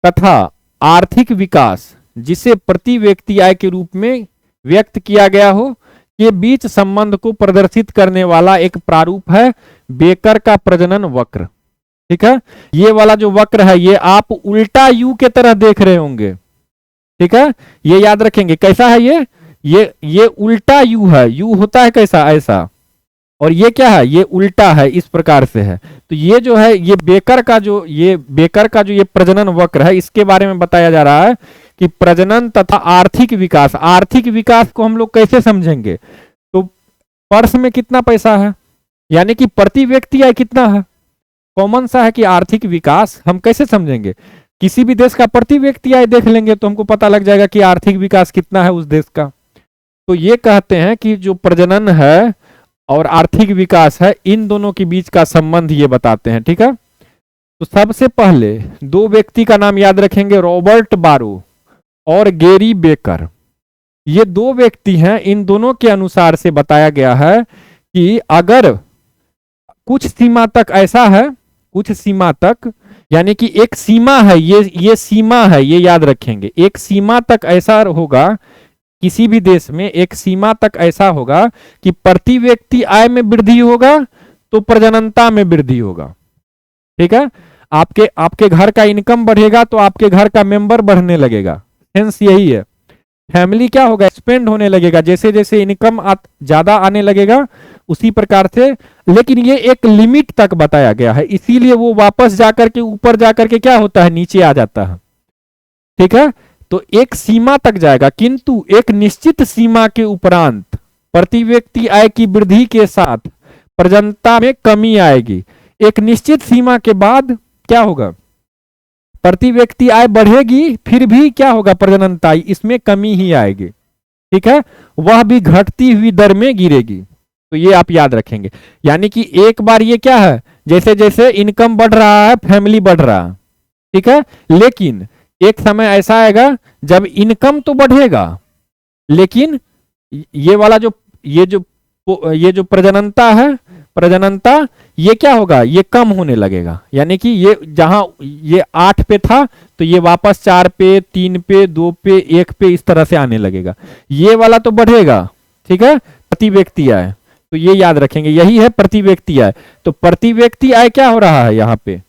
तथा आर्थिक विकास, जिसे प्रति व्यक्ति आय के रूप में व्यक्त किया गया हो, के बीच संबंध को प्रदर्शित करने वाला एक प्रारूप है बेकर का प्रजनन वक्र। ठीक है, ये वाला जो वक्र है ये आप उल्टा यू के तरह देख रहे होंगे। ठीक है, ये याद रखेंगे। कैसा है ये उल्टा यू है। यू होता है कैसा, ऐसा, और ये क्या है, ये उल्टा है, इस प्रकार से है। तो ये जो है ये बेकर का जो ये प्रजनन वक्र है, इसके बारे में बताया जा रहा है कि प्रजनन तथा आर्थिक विकास, आर्थिक विकास को हम लोग कैसे समझेंगे, तो पर्स में कितना पैसा है, यानी कि प्रति व्यक्ति आय कितना है, कॉमन सा है कि आर्थिक विकास हम कैसे समझेंगे, किसी भी देश का प्रति व्यक्ति आय देख लेंगे तो हमको पता लग जाएगा कि आर्थिक विकास कितना है उस देश का। तो ये कहते हैं कि जो प्रजनन है और आर्थिक विकास है, इन दोनों के बीच का संबंध ये बताते हैं। ठीक है, तो सबसे पहले दो व्यक्ति का नाम याद रखेंगे, रॉबर्ट बारो और गेरी बेकर। ये दो व्यक्ति हैं, इन दोनों के अनुसार से बताया गया है कि अगर कुछ सीमा तक ऐसा है, कुछ सीमा तक, यानी कि एक सीमा है, ये सीमा है, ये याद रखेंगे, एक सीमा तक ऐसा होगा, किसी भी देश में एक सीमा तक ऐसा होगा कि प्रति व्यक्ति आय में वृद्धि होगा तो प्रजननता में वृद्धि होगा। ठीक है, आपके घर का इनकम बढ़ेगा तो आपके घर का मेंबर बढ़ने लगेगा, सेंस यही है। फैमिली क्या होगा, एक्सपेंड होने लगेगा, जैसे जैसे इनकम ज्यादा आने लगेगा उसी प्रकार से, लेकिन ये एक लिमिट तक बताया गया है, इसीलिए वो वापस जाकर के ऊपर जाकर के क्या होता है, नीचे आ जाता है। ठीक है, तो एक सीमा तक जाएगा, किंतु एक निश्चित सीमा के उपरांत प्रति व्यक्ति आय की वृद्धि के साथ प्रजननता में कमी आएगी। एक निश्चित सीमा के बाद क्या होगा, प्रति व्यक्ति आय बढ़ेगी, फिर भी क्या होगा, प्रजननता इसमें कमी ही आएगी। ठीक है, वह भी घटती हुई दर में गिरेगी। तो ये आप याद रखेंगे, यानी कि एक बार ये क्या है, जैसे जैसे इनकम बढ़ रहा है फैमिली बढ़ रहा है। ठीक है, लेकिन एक समय ऐसा आएगा जब इनकम तो बढ़ेगा, लेकिन ये वाला ये जो प्रजननता है, प्रजननता ये क्या होगा, ये कम होने लगेगा, यानी कि ये जहां ये 8 पे था तो ये वापस 4 पे, 3 पे, 2 पे, 1 पे, इस तरह से आने लगेगा। ये वाला तो बढ़ेगा। ठीक है, प्रति व्यक्ति आय, तो ये याद रखेंगे, यही है प्रति व्यक्ति आय। तो प्रति व्यक्ति आय क्या हो रहा है, यहाँ पे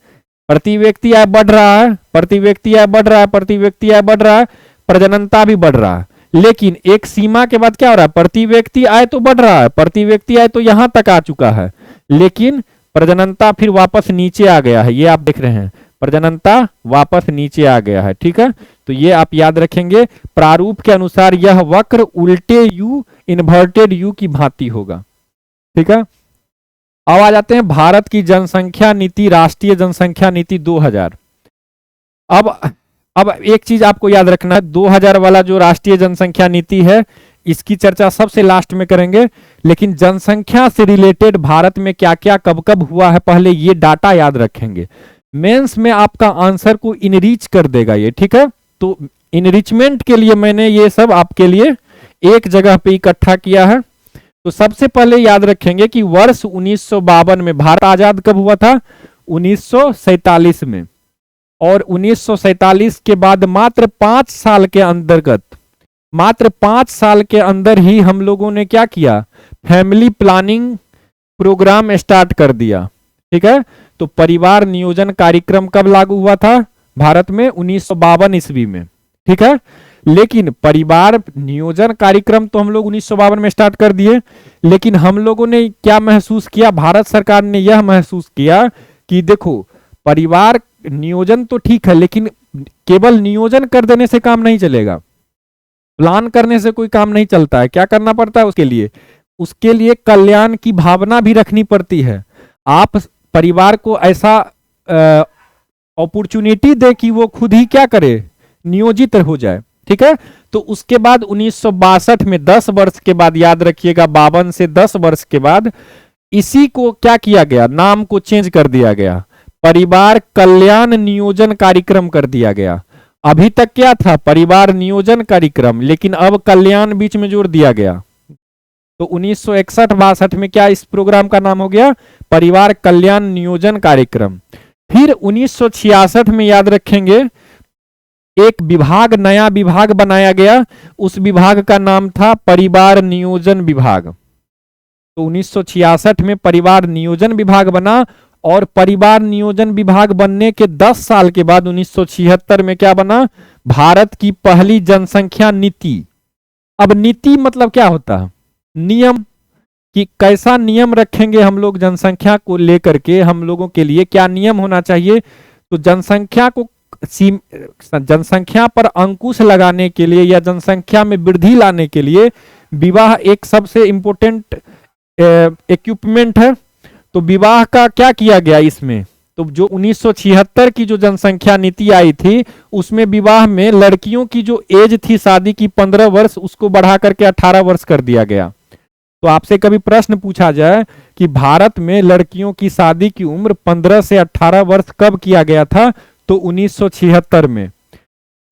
प्रति व्यक्ति आय बढ़ रहा है, प्रति व्यक्ति आय बढ़ रहा है, प्रति व्यक्ति आय बढ़ रहा है, प्रजननता भी बढ़ रहा है, लेकिन एक सीमा के बाद क्या हो रहा है, प्रति व्यक्ति आय तो बढ़ रहा है, प्रति व्यक्ति आय तो यहां तक आ चुका है, लेकिन प्रजननता फिर वापस नीचे आ गया है। ये आप देख रहे हैं, प्रजननता वापस नीचे आ गया है। ठीक है, तो ये आप याद रखेंगे, प्रारूप के अनुसार यह वक्र उल्टे यू, इन्वर्टेड यू की भांति होगा। ठीक है, अब आ जाते हैं भारत की जनसंख्या नीति, राष्ट्रीय जनसंख्या नीति 2000। अब एक चीज आपको याद रखना है, 2000 वाला जो राष्ट्रीय जनसंख्या नीति है इसकी चर्चा सबसे लास्ट में करेंगे, लेकिन जनसंख्या से रिलेटेड भारत में क्या क्या कब कब हुआ है पहले ये डाटा याद रखेंगे। मेंस में आपका आंसर को इनरिच कर देगा ये। ठीक है, तो इनरिचमेंट के लिए मैंने ये सब आपके लिए एक जगह पे इकट्ठा किया है। तो सबसे पहले याद रखेंगे कि वर्ष 1952 में भारत आजाद कब हुआ था, 1947 में, और 1947 के बाद मात्र 5 साल के अंतर्गत, मात्र 5 साल के अंदर ही हम लोगों ने क्या किया, फैमिली प्लानिंग प्रोग्राम स्टार्ट कर दिया। ठीक है, तो परिवार नियोजन कार्यक्रम कब लागू हुआ था भारत में, 1952 ईस्वी में। ठीक है, लेकिन परिवार नियोजन कार्यक्रम तो हम लोग 1952 में स्टार्ट कर दिए, लेकिन हम लोगों ने क्या महसूस किया, भारत सरकार ने यह महसूस किया कि देखो परिवार नियोजन तो ठीक है, लेकिन केवल नियोजन कर देने से काम नहीं चलेगा, प्लान करने से कोई काम नहीं चलता है। क्या करना पड़ता है उसके लिए कल्याण की भावना भी रखनी पड़ती है। आप परिवार को ऐसा अपॉर्चुनिटी दे कि वो खुद ही क्या करे, नियोजित हो जाए। ठीक है, तो उसके बाद 1962 में 10 वर्ष के बाद, याद रखिएगा 52 से 10 वर्ष के बाद इसी को क्या किया गया, नाम को चेंज कर दिया गया, परिवार कल्याण नियोजन कार्यक्रम कर दिया गया। अभी तक क्या था, परिवार नियोजन कार्यक्रम, लेकिन अब कल्याण बीच में जोड़ दिया गया। तो 1961-62 में क्या इस प्रोग्राम का नाम हो गया, परिवार कल्याण नियोजन कार्यक्रम। फिर 1966 में याद रखेंगे एक विभाग, नया विभाग बनाया गया, उस विभाग का नाम था परिवार नियोजन विभाग। तो 1966 में परिवार नियोजन विभाग बना, और परिवार नियोजन विभाग बनने के 10 साल के बाद 1976 में क्या बना, भारत की पहली जनसंख्या नीति। अब नीति मतलब क्या होता है, नियम, कि कैसा नियम रखेंगे हम लोग जनसंख्या को लेकर के, हम लोगों के लिए क्या नियम होना चाहिए। तो जनसंख्या पर अंकुश लगाने के लिए या जनसंख्या में वृद्धि लाने के लिए विवाह एक सबसे इंपॉर्टेंट इक्विपमेंट है। तो विवाह का क्या किया गया इसमें, तो जो 1976 की जो जनसंख्या नीति आई थी, उसमें विवाह में लड़कियों की जो एज थी शादी की 15 वर्ष, उसको बढ़ा करके 18 वर्ष कर दिया गया। तो आपसे कभी प्रश्न पूछा जाए कि भारत में लड़कियों की शादी की उम्र 15 से 18 वर्ष कब किया गया था, तो 1976 में।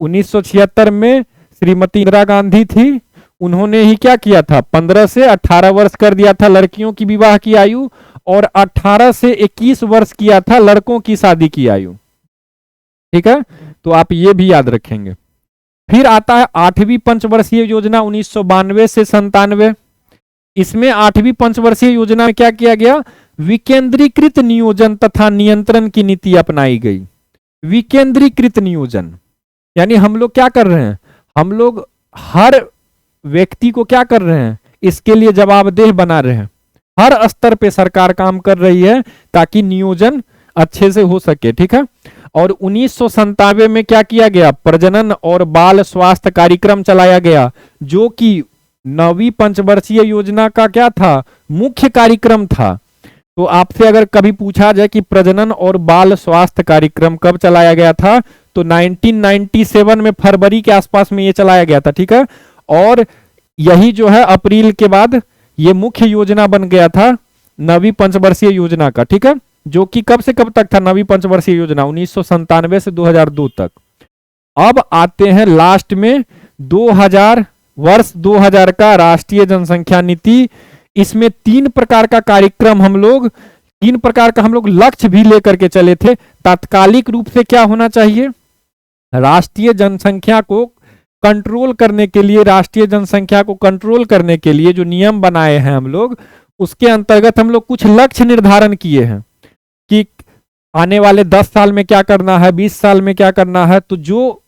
1976 में श्रीमती इंदिरा गांधी थी, उन्होंने ही क्या किया था, 15 से 18 वर्ष कर दिया था लड़कियों की विवाह की आयु, और 18 से 21 वर्ष किया था लड़कों की शादी की आयु। ठीक है, तो आप ये भी याद रखेंगे। फिर आता है 8वीं पंचवर्षीय योजना 1992 से 97। इसमें 8वीं पंचवर्षीय योजना में क्या किया गया, विकेंद्रीकृत नियोजन तथा नियंत्रण की नीति अपनाई गई। विकेंद्रीकृत नियोजन यानी हम लोग क्या कर रहे हैं, हम लोग हर व्यक्ति को क्या कर रहे हैं, इसके लिए जवाबदेह बना रहे हैं। हर स्तर पे सरकार काम कर रही है ताकि नियोजन अच्छे से हो सके। ठीक है, और 1997 में क्या किया गया, प्रजनन और बाल स्वास्थ्य कार्यक्रम चलाया गया, जो कि 9वीं पंचवर्षीय योजना का क्या था, मुख्य कार्यक्रम था। तो आपसे अगर कभी पूछा जाए कि प्रजनन और बाल स्वास्थ्य कार्यक्रम कब चलाया गया था, तो 1997 में फरवरी के आसपास में ये चलाया गया था। ठीक है, और यही जो है अप्रैल के बाद ये मुख्य योजना बन गया था 9वीं पंचवर्षीय योजना का। ठीक है, जो कि कब से कब तक था 9वीं पंचवर्षीय योजना, 1997 से 2002 तक। अब आते हैं लास्ट में 2000 वर्ष 2000 का राष्ट्रीय जनसंख्या नीति। इसमें 3 प्रकार का कार्यक्रम हम लोग, 3 प्रकार का हम लोग लक्ष्य भी लेकर के चले थे। तात्कालिक रूप से क्या होना चाहिए, राष्ट्रीय जनसंख्या को कंट्रोल करने के लिए, राष्ट्रीय जनसंख्या को कंट्रोल करने के लिए जो नियम बनाए हैं हम लोग, उसके अंतर्गत हम लोग कुछ लक्ष्य निर्धारण किए हैं कि आने वाले 10 साल में क्या करना है, 20 साल में क्या करना है। तो जो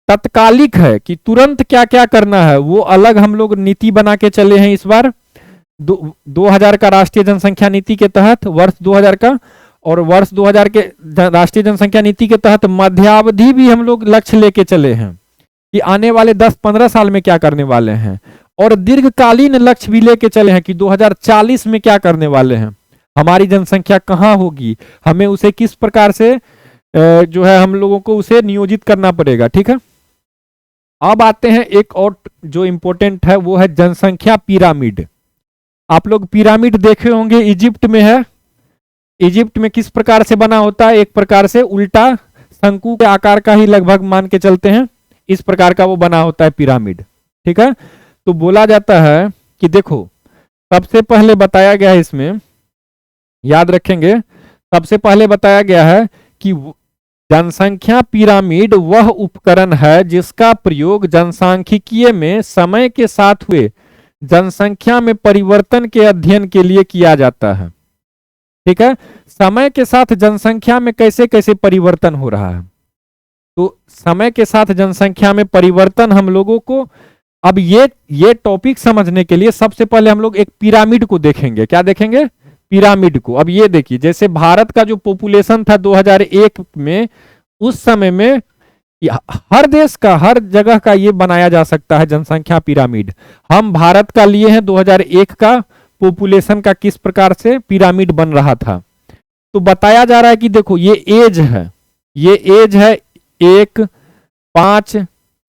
तत्कालिक है कि तुरंत क्या क्या करना है, वो अलग हम लोग नीति बना के चले हैं इस बार 2000 का राष्ट्रीय जनसंख्या नीति के तहत, वर्ष 2000 का, और वर्ष 2000 के राष्ट्रीय जनसंख्या नीति के तहत मध्यावधि भी हम लोग लक्ष्य लेके चले हैं कि आने वाले 10-15 साल में क्या करने वाले हैं, और दीर्घकालीन लक्ष्य भी लेके चले हैं कि 2040 में क्या करने वाले हैं, हमारी जनसंख्या कहाँ होगी, हमें उसे किस प्रकार से जो है हम लोगों को उसे नियोजित करना पड़ेगा। ठीक है, अब आते हैं एक और जो इंपॉर्टेंट है, वो है जनसंख्या पिरामिड। आप लोग पिरामिड देखे होंगे, इजिप्ट में है। इजिप्ट में किस प्रकार से बना होता है, एक प्रकार से उल्टा शंकु के आकार का ही लगभग मान के चलते हैं, इस प्रकार का वो बना होता है पिरामिड। ठीक है, तो बोला जाता है कि देखो सबसे पहले बताया गया है, इसमें याद रखेंगे, सबसे पहले बताया गया है कि जनसंख्या पिरामिड वह उपकरण है जिसका प्रयोग जनसांख्यिकीय में समय के साथ हुए जनसंख्या में परिवर्तन के अध्ययन के लिए किया जाता है। ठीक है, समय के साथ जनसंख्या में कैसे कैसे परिवर्तन हो रहा है, तो समय के साथ जनसंख्या में परिवर्तन हम लोगों को, अब ये टॉपिक समझने के लिए सबसे पहले हम लोग एक पिरामिड को देखेंगे। क्या देखेंगे, पिरामिड को। अब ये देखिए, जैसे भारत का जो पॉपुलेशन था 2001 में, उस समय में हर देश का, हर जगह का ये बनाया जा सकता है जनसंख्या पिरामिड। हम भारत का लिए हैं 2001 का पॉपुलेशन का किस प्रकार से पिरामिड बन रहा था। तो बताया जा रहा है कि देखो ये एज है, ये एज है 1, 5,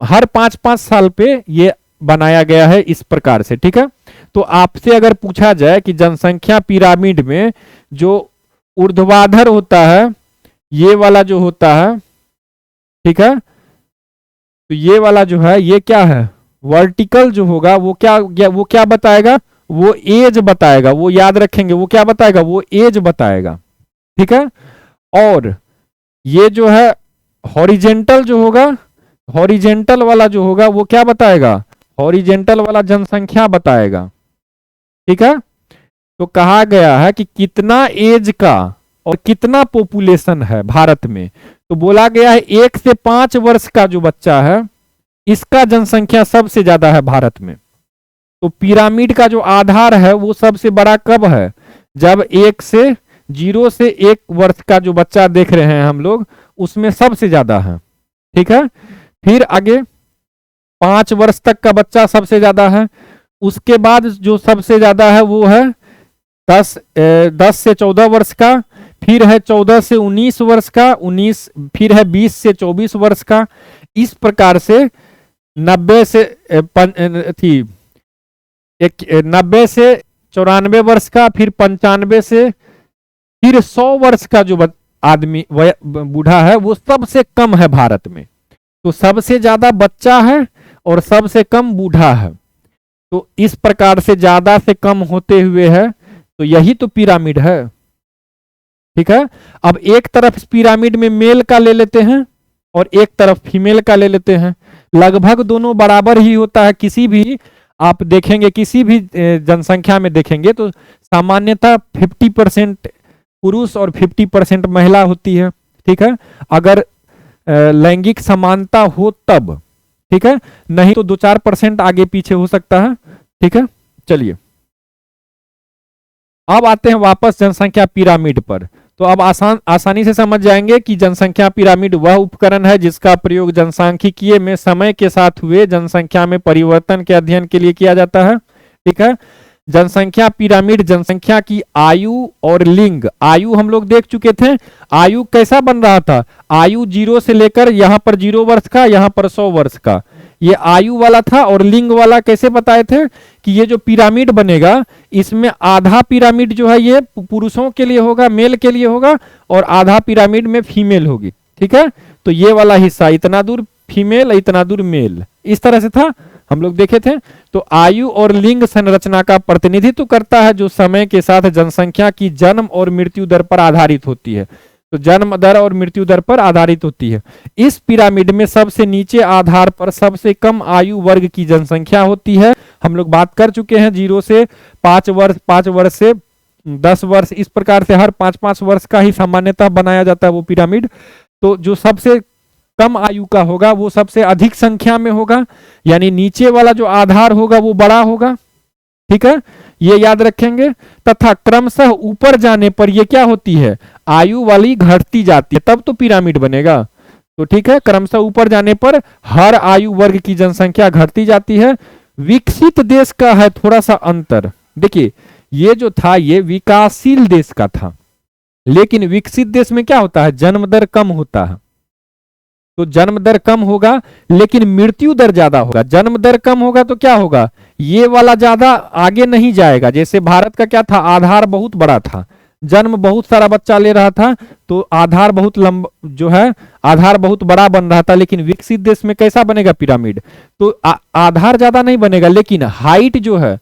हर 5-5 साल पे ये बनाया गया है इस प्रकार से। ठीक है, तो आपसे अगर पूछा जाए कि जनसंख्या पिरामिड में जो ऊर्ध्वाधर होता है, ये वाला जो होता है, ठीक है, तो ये वाला जो है ये क्या है, वर्टिकल जो होगा वो क्या बताएगा, वो एज बताएगा, वो याद रखेंगे, वो क्या बताएगा, वो एज बताएगा, ठीक है। और ये जो है हॉरिजेंटल जो होगा, हॉरिजेंटल वाला जो होगा वो क्या बताएगा, हॉरिजेंटल वाला जनसंख्या बताएगा, ठीक है। तो कहा गया है कि कितना एज का और कितना पॉपुलेशन है भारत में, तो बोला गया है 1 से 5 वर्ष का जो बच्चा है इसका जनसंख्या सबसे ज्यादा है भारत में। तो पिरामिड का जो आधार है वो सबसे बड़ा कब है, जब 0 से 1 वर्ष का जो बच्चा देख रहे हैं हम लोग उसमें सबसे ज्यादा है, ठीक है। फिर आगे 5 वर्ष तक का बच्चा सबसे ज्यादा है, उसके बाद जो सबसे ज्यादा है वो है 10 से 14 वर्ष का, फिर है 14 से 19 वर्ष का, 19 फिर है 20 से 24 वर्ष का। इस प्रकार से 90 से 94 वर्ष का, फिर 95 से फिर 100 वर्ष का जो आदमी बूढ़ा है वो सबसे कम है भारत में। तो सबसे ज्यादा बच्चा है और सबसे कम बूढ़ा है, तो इस प्रकार से ज्यादा से कम होते हुए है, तो यही तो पिरामिड है, ठीक है। अब एक तरफ इस पिरामिड में मेल का ले लेते हैं और एक तरफ फीमेल का ले लेते हैं, लगभग दोनों बराबर ही होता है। किसी भी आप देखेंगे, किसी भी जनसंख्या में देखेंगे तो सामान्यतः 50% पुरुष और 50% महिला होती है, ठीक है, अगर लैंगिक समानता हो तब, ठीक है, नहीं तो 2-4% आगे पीछे हो सकता है, ठीक है। चलिए अब आते हैं वापस जनसंख्या पिरामिड पर। तो अब आसानी से समझ जाएंगे कि जनसंख्या पिरामिड वह उपकरण है जिसका प्रयोग जनसांख्यिकीय में समय के साथ हुए जनसंख्या में परिवर्तन के अध्ययन के लिए किया जाता है, ठीक है। जनसंख्या पिरामिड जनसंख्या की आयु और लिंग, आयु हम लोग देख चुके थे, आयु कैसा बन रहा था, आयु 0 से लेकर यहां पर 0 वर्ष का, यहां पर 100 वर्ष का, ये आयु वाला था। और लिंग वाला कैसे बताए थे कि ये जो पिरामिड बनेगा इसमें आधा पिरामिड जो है ये पुरुषों के लिए होगा, मेल के लिए होगा, और आधा पिरामिड में फीमेल होगी, ठीक है। तो ये वाला हिस्सा इतना दूर फीमेल, इतना दूर मेल, इस तरह से था, हम लोग देखे थे। तो आयु और लिंग संरचना का प्रतिनिधित्व करता है जो समय के साथ जनसंख्या की जन्म और मृत्यु दर पर आधारित होती है। तो जन्म दर और मृत्यु दर पर आधारित होती है। इस पिरामिड में सबसे नीचे आधार पर सबसे कम आयु वर्ग की जनसंख्या होती है। हम लोग बात कर चुके हैं 0 से 5 वर्ष, 5 वर्ष से 10 वर्ष, इस प्रकार से हर 5-5 वर्ष का ही सामान्यतः बनाया जाता है वो पिरामिड। तो जो सबसे कम आयु का होगा वो सबसे अधिक संख्या में होगा, यानी नीचे वाला जो आधार होगा वो बड़ा होगा, ठीक है, ये याद रखेंगे। तथा क्रमशः ऊपर जाने पर ये क्या होती है, आयु वाली घटती जाती है, तब तो पिरामिड बनेगा। तो ठीक है, क्रमशः ऊपर जाने पर हर आयु वर्ग की जनसंख्या घटती जाती है। विकसित देश का है थोड़ा सा अंतर, देखिए ये जो था ये विकासशील देश का था, लेकिन विकसित देश में क्या होता है, जन्म दर कम होता है। तो जन्म दर कम होगा लेकिन मृत्यु दर ज्यादा होगा। जन्म दर कम होगा तो क्या होगा, ये वाला ज्यादा आगे नहीं जाएगा। जैसे भारत का क्या था, आधार बहुत बड़ा था, जन्म बहुत सारा बच्चा ले रहा था, तो आधार बहुत लंबा जो है, आधार बहुत बड़ा बन रहा था। लेकिन विकसित देश में कैसा बनेगा पिरामिड, तो आधार ज्यादा नहीं बनेगा, लेकिन हाइट जो है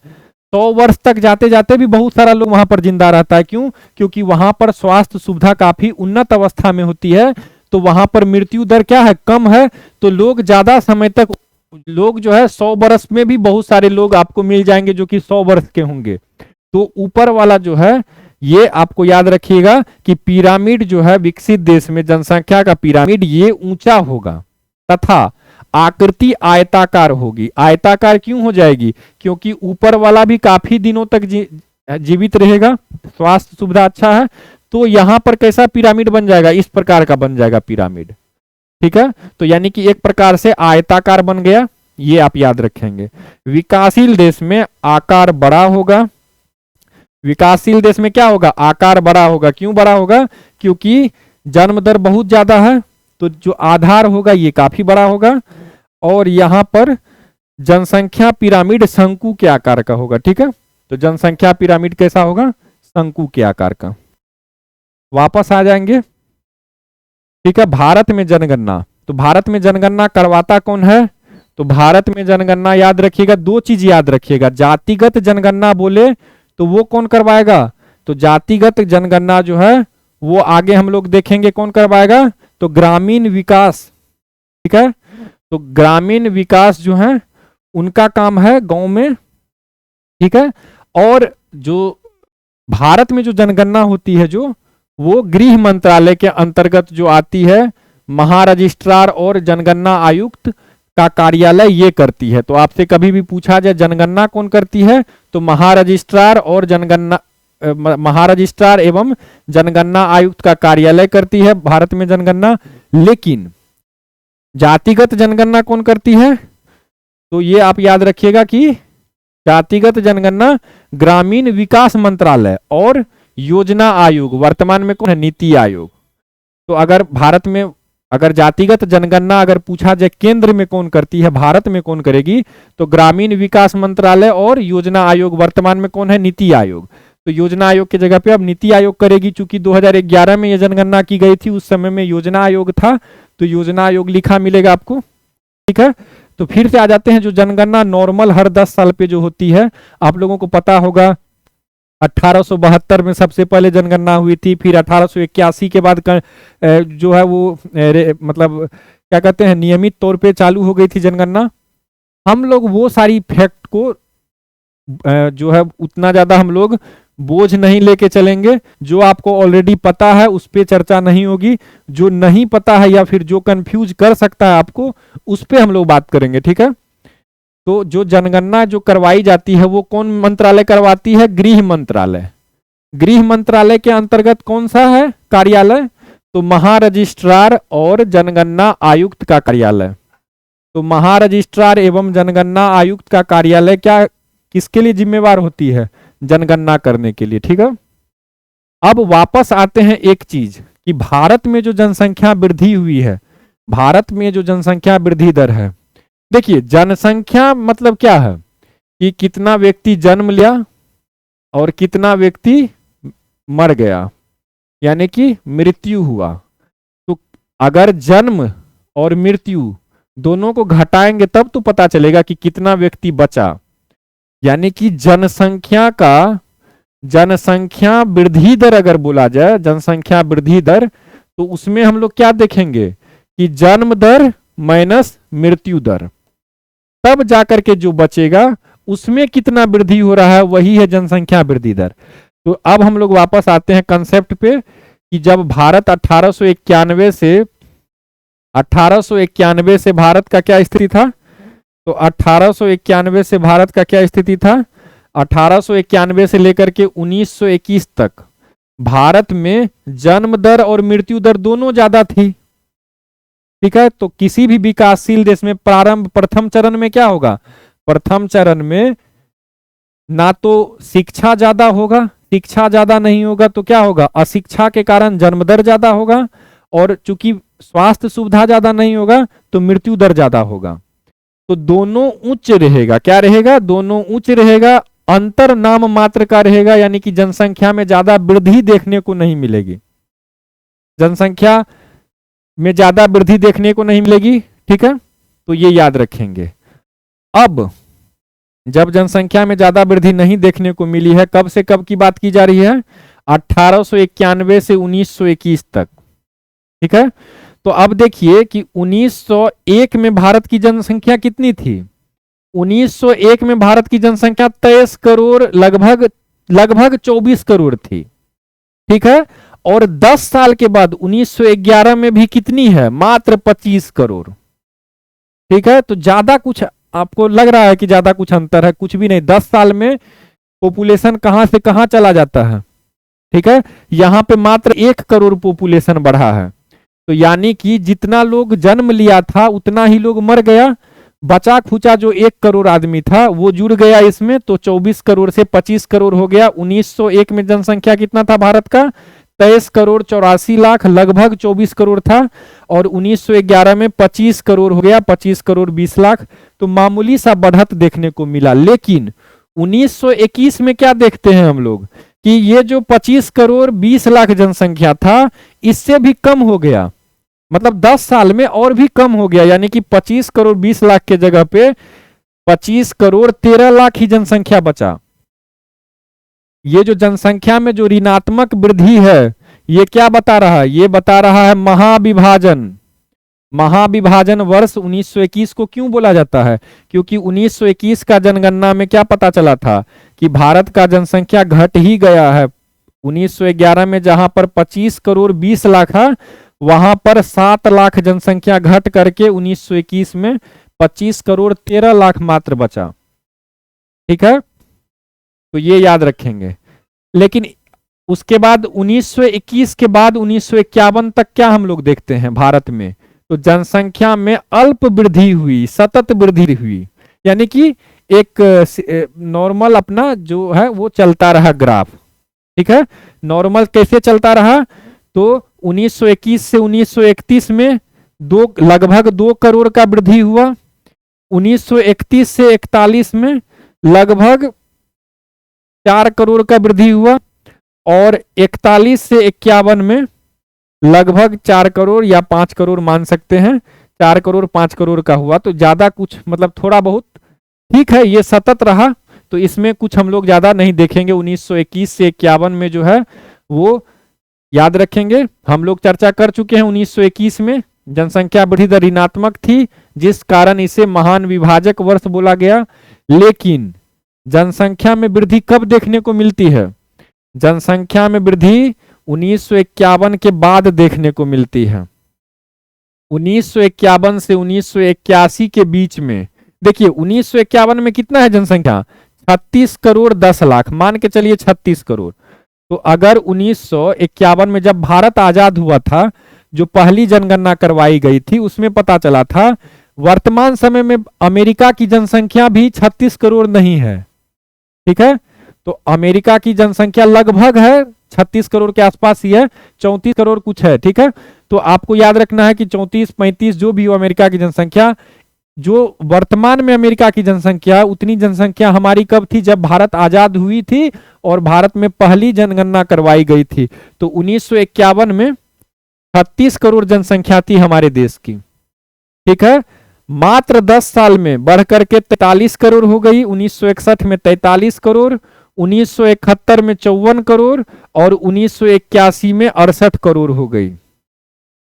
100 वर्ष तक जाते जाते भी बहुत सारा लोग वहां पर जिंदा रहता है। क्यों, क्योंकि वहां पर स्वास्थ्य सुविधा काफी उन्नत अवस्था में होती है, तो वहां पर मृत्यु दर क्या है, कम है। तो लोग ज्यादा समय तक, लोग जो है 100 वर्ष में भी बहुत सारे लोग आपको मिल जाएंगे जो कि 100 वर्ष के होंगे। तो ऊपर वाला जो है ये आपको याद रखिएगा कि पिरामिड जो है विकसित देश में जनसंख्या का पिरामिड ये ऊंचा होगा तथा आकृति आयताकार होगी। आयताकार क्यों हो जाएगी, क्योंकि ऊपर वाला भी काफी दिनों तक जीवित रहेगा, स्वास्थ्य सुविधा अच्छा है। तो यहां पर कैसा पिरामिड बन जाएगा, इस प्रकार का बन जाएगा पिरामिड, ठीक है। तो यानी कि एक प्रकार से आयताकार बन गया, ये आप याद रखेंगे। विकासशील देश में आकार बड़ा होगा, विकासशील देश में क्या होगा, आकार बड़ा होगा। क्यों बड़ा होगा, क्योंकि जन्म दर बहुत ज्यादा है, तो जो आधार होगा ये काफी बड़ा होगा। और यहां पर जनसंख्या पिरामिड शंकु के आकार का होगा। ठीक है, तो जनसंख्या पिरामिड कैसा होगा? शंकु के आकार का। वापस आ जाएंगे। ठीक है, भारत में जनगणना, तो भारत में जनगणना करवाता कौन है? तो भारत में जनगणना याद रखिएगा, दो चीज याद रखिएगा। जातिगत जनगणना बोले तो वो कौन करवाएगा? तो जातिगत जनगणना जो है वो आगे हम लोग देखेंगे कौन करवाएगा, तो ग्रामीण विकास। ठीक है, तो ग्रामीण विकास जो है उनका काम है गांव में। ठीक है, और जो भारत में जो जनगणना होती है जो वो गृह मंत्रालय के अंतर्गत जो आती है, महारजिस्ट्रार और जनगणना आयुक्त का कार्यालय ये करती है। तो आपसे कभी भी पूछा जाए जनगणना कौन करती है, तो महारजिस्ट्रार और जनगणना महारजिस्ट्रार एवं जनगणना आयुक्त का कार्यालय करती है भारत में जनगणना। लेकिन जातिगत जनगणना कौन करती है? तो ये आप याद रखिएगा कि जातिगत जनगणना ग्रामीण विकास मंत्रालय और योजना आयोग, वर्तमान में कौन है? नीति आयोग। तो अगर भारत में अगर जातिगत जनगणना अगर पूछा जाए केंद्र में कौन करती है, भारत में कौन करेगी, तो ग्रामीण विकास मंत्रालय और योजना आयोग, वर्तमान में कौन है? नीति आयोग। तो योजना आयोग की जगह पे अब नीति आयोग करेगी। चूंकि 2011 में यह जनगणना की गई थी, उस समय में योजना आयोग था, तो योजना आयोग लिखा मिलेगा आपको। ठीक है, तो फिर से आ जाते हैं। जो जनगणना नॉर्मल हर 10 साल पे जो होती है, आप लोगों को पता होगा 1872 में सबसे पहले जनगणना हुई थी। फिर 1881 के बाद जो है वो मतलब क्या कहते हैं, नियमित तौर पे चालू हो गई थी जनगणना। हम लोग वो सारी फैक्ट को जो है उतना ज्यादा हम लोग बोझ नहीं लेके चलेंगे। जो आपको ऑलरेडी पता है उस पर चर्चा नहीं होगी, जो नहीं पता है या फिर जो कंफ्यूज कर सकता है आपको, उस पर हम लोग बात करेंगे। ठीक है, तो जो जनगणना जो करवाई जाती है वो कौन मंत्रालय करवाती है? गृह मंत्रालय। गृह मंत्रालय के अंतर्गत कौन सा है कार्यालय? तो महारजिस्ट्रार और जनगणना आयुक्त का कार्यालय। तो महारजिस्ट्रार एवं जनगणना आयुक्त का कार्यालय क्या किसके लिए जिम्मेवार होती है? जनगणना करने के लिए। ठीक है, अब वापस आते हैं एक चीज कि भारत में जो जनसंख्या वृद्धि हुई है, भारत में जो जनसंख्या वृद्धि दर है, देखिए जनसंख्या मतलब क्या है कि कितना व्यक्ति जन्म लिया और कितना व्यक्ति मर गया, यानी कि मृत्यु हुआ। तो अगर जन्म और मृत्यु दोनों को घटाएंगे तब तो पता चलेगा कि कितना व्यक्ति बचा। यानी कि जनसंख्या वृद्धि दर अगर बोला जाए, जनसंख्या वृद्धि दर, तो उसमें हम लोग क्या देखेंगे कि जन्म दर माइनस मृत्यु दर, तब जाकर के जो बचेगा उसमें कितना वृद्धि हो रहा है, वही है जनसंख्या वृद्धि दर। तो अब हम लोग वापस आते हैं कंसेप्ट पे कि जब भारत 1891 से भारत का क्या स्थिति था? तो 1891 से भारत का क्या स्थिति था? 1891 से लेकर के 1921 तक भारत में जन्म दर और मृत्यु दर दोनों ज्यादा थी। ठीक है, तो किसी भी विकासशील देश में प्रथम चरण में क्या होगा? प्रथम चरण में ना तो शिक्षा ज्यादा होगा, शिक्षा ज्यादा नहीं होगा तो क्या होगा? अशिक्षा के कारण जन्म दर ज्यादा होगा, और चूंकि स्वास्थ्य सुविधा ज्यादा नहीं होगा तो मृत्यु दर ज्यादा होगा। तो दोनों उच्च रहेगा। क्या रहेगा? दोनों उच्च रहेगा, अंतर नाम मात्र का रहेगा, यानी कि जनसंख्या में ज्यादा वृद्धि देखने को नहीं मिलेगी, जनसंख्या में ज्यादा वृद्धि देखने को नहीं मिलेगी। ठीक है, तो ये याद रखेंगे। अब जब जनसंख्या में ज्यादा वृद्धि नहीं देखने को मिली है, कब से कब की बात की जा रही है? 1891 से 1921 तक। ठीक है, तो अब देखिए कि 1901 में भारत की जनसंख्या कितनी थी? 1901 में भारत की जनसंख्या 23 करोड़, लगभग 24 करोड़ थी। ठीक है, और 10 साल के बाद 1911 में भी कितनी है? मात्र 25 करोड़। ठीक है, तो ज्यादा कुछ आपको लग रहा है कि ज्यादा कुछ अंतर है? कुछ भी नहीं। 10 साल में पॉपुलेशन कहां से कहां चला जाता है। ठीक है, यहां पे मात्र 1 करोड़ पॉपुलेशन बढ़ा है। तो यानी कि जितना लोग जन्म लिया था उतना ही लोग मर गया, बचा खुचा जो 1 करोड़ आदमी था वो जुड़ गया इसमें, तो 24 करोड़ से 25 करोड़ हो गया। 1901 में जनसंख्या कितना था भारत का? 23 करोड़ 84 लाख, लगभग 24 करोड़ था, और 1911 में 25 करोड़ हो गया, 25 करोड़ 20 लाख। तो मामूली सा बढ़त देखने को मिला। लेकिन 1921 में क्या देखते हैं हम लोग कि ये जो 25 करोड़ 20 लाख जनसंख्या था, इससे भी कम हो गया, मतलब 10 साल में और भी कम हो गया। यानी कि 25 करोड़ 20 लाख के जगह पे 25 करोड़ 13 लाख ही जनसंख्या बचा। ये जो जनसंख्या में जो ऋणात्मक वृद्धि है, ये क्या बता रहा है? ये बता रहा है महाविभाजन। महाविभाजन वर्ष 1921 को क्यों बोला जाता है? क्योंकि 1921 का जनगणना में क्या पता चला था कि भारत का जनसंख्या घट ही गया है। 1911 में जहां पर 25 करोड़ 20 लाख है, वहां पर 7 लाख जनसंख्या घट करके 1921 में 25 करोड़ 13 लाख मात्र बचा। ठीक है, तो ये याद रखेंगे। लेकिन उसके बाद 1921 के बाद 1951 तक क्या हम लोग देखते हैं भारत में? तो जनसंख्या में अल्प वृद्धि हुई, सतत वृद्धि हुई। यानी कि एक नॉर्मल अपना जो है वो चलता रहा ग्राफ। ठीक है, नॉर्मल कैसे चलता रहा? तो 1921 से 1931 में लगभग 2 करोड़ का वृद्धि हुआ। 1931 से 41 में लगभग 4 करोड़ का वृद्धि हुआ, और 41 से 51 में लगभग 4 करोड़ या 5 करोड़ मान सकते हैं, 4 करोड़ 5 करोड़ का हुआ। तो ज्यादा कुछ मतलब थोड़ा बहुत ठीक है, ये सतत रहा, तो इसमें कुछ हम लोग ज्यादा नहीं देखेंगे। 1921 से 51 में जो है वो याद रखेंगे। हम लोग चर्चा कर चुके हैं 1921 में जनसंख्या वृद्धि दर ऋणात्मक थी, जिस कारण इसे महान विभाजक वर्ष बोला गया। लेकिन जनसंख्या में वृद्धि कब देखने को मिलती है? जनसंख्या में वृद्धि 1951 के बाद देखने को मिलती है। 1951 से 1981 के बीच में देखिए, 1951 में कितना है जनसंख्या? 36 करोड़ 10 लाख, मान के चलिए 36 करोड़। तो अगर 1951 में जब भारत आजाद हुआ था, जो पहली जनगणना करवाई गई थी, उसमें पता चला था वर्तमान समय में अमेरिका की जनसंख्या भी 36 करोड़ नहीं है। ठीक है, तो अमेरिका की जनसंख्या लगभग है 36 करोड़ के आसपास ही है, 34 करोड़ कुछ है। ठीक है, तो आपको याद रखना है कि 34-35 जो भी हो अमेरिका की जनसंख्या, जो वर्तमान में अमेरिका की जनसंख्या, उतनी जनसंख्या हमारी कब थी? जब भारत आजाद हुई थी और भारत में पहली जनगणना करवाई गई थी। तो 1951 में 36 करोड़ जनसंख्या थी हमारे देश की। ठीक है, मात्र 10 साल में बढ़ करके 43 करोड़ हो गई। 1961 में 43 करोड़, 1971 में 54 करोड़, और 1981 में 68 करोड़ हो गई।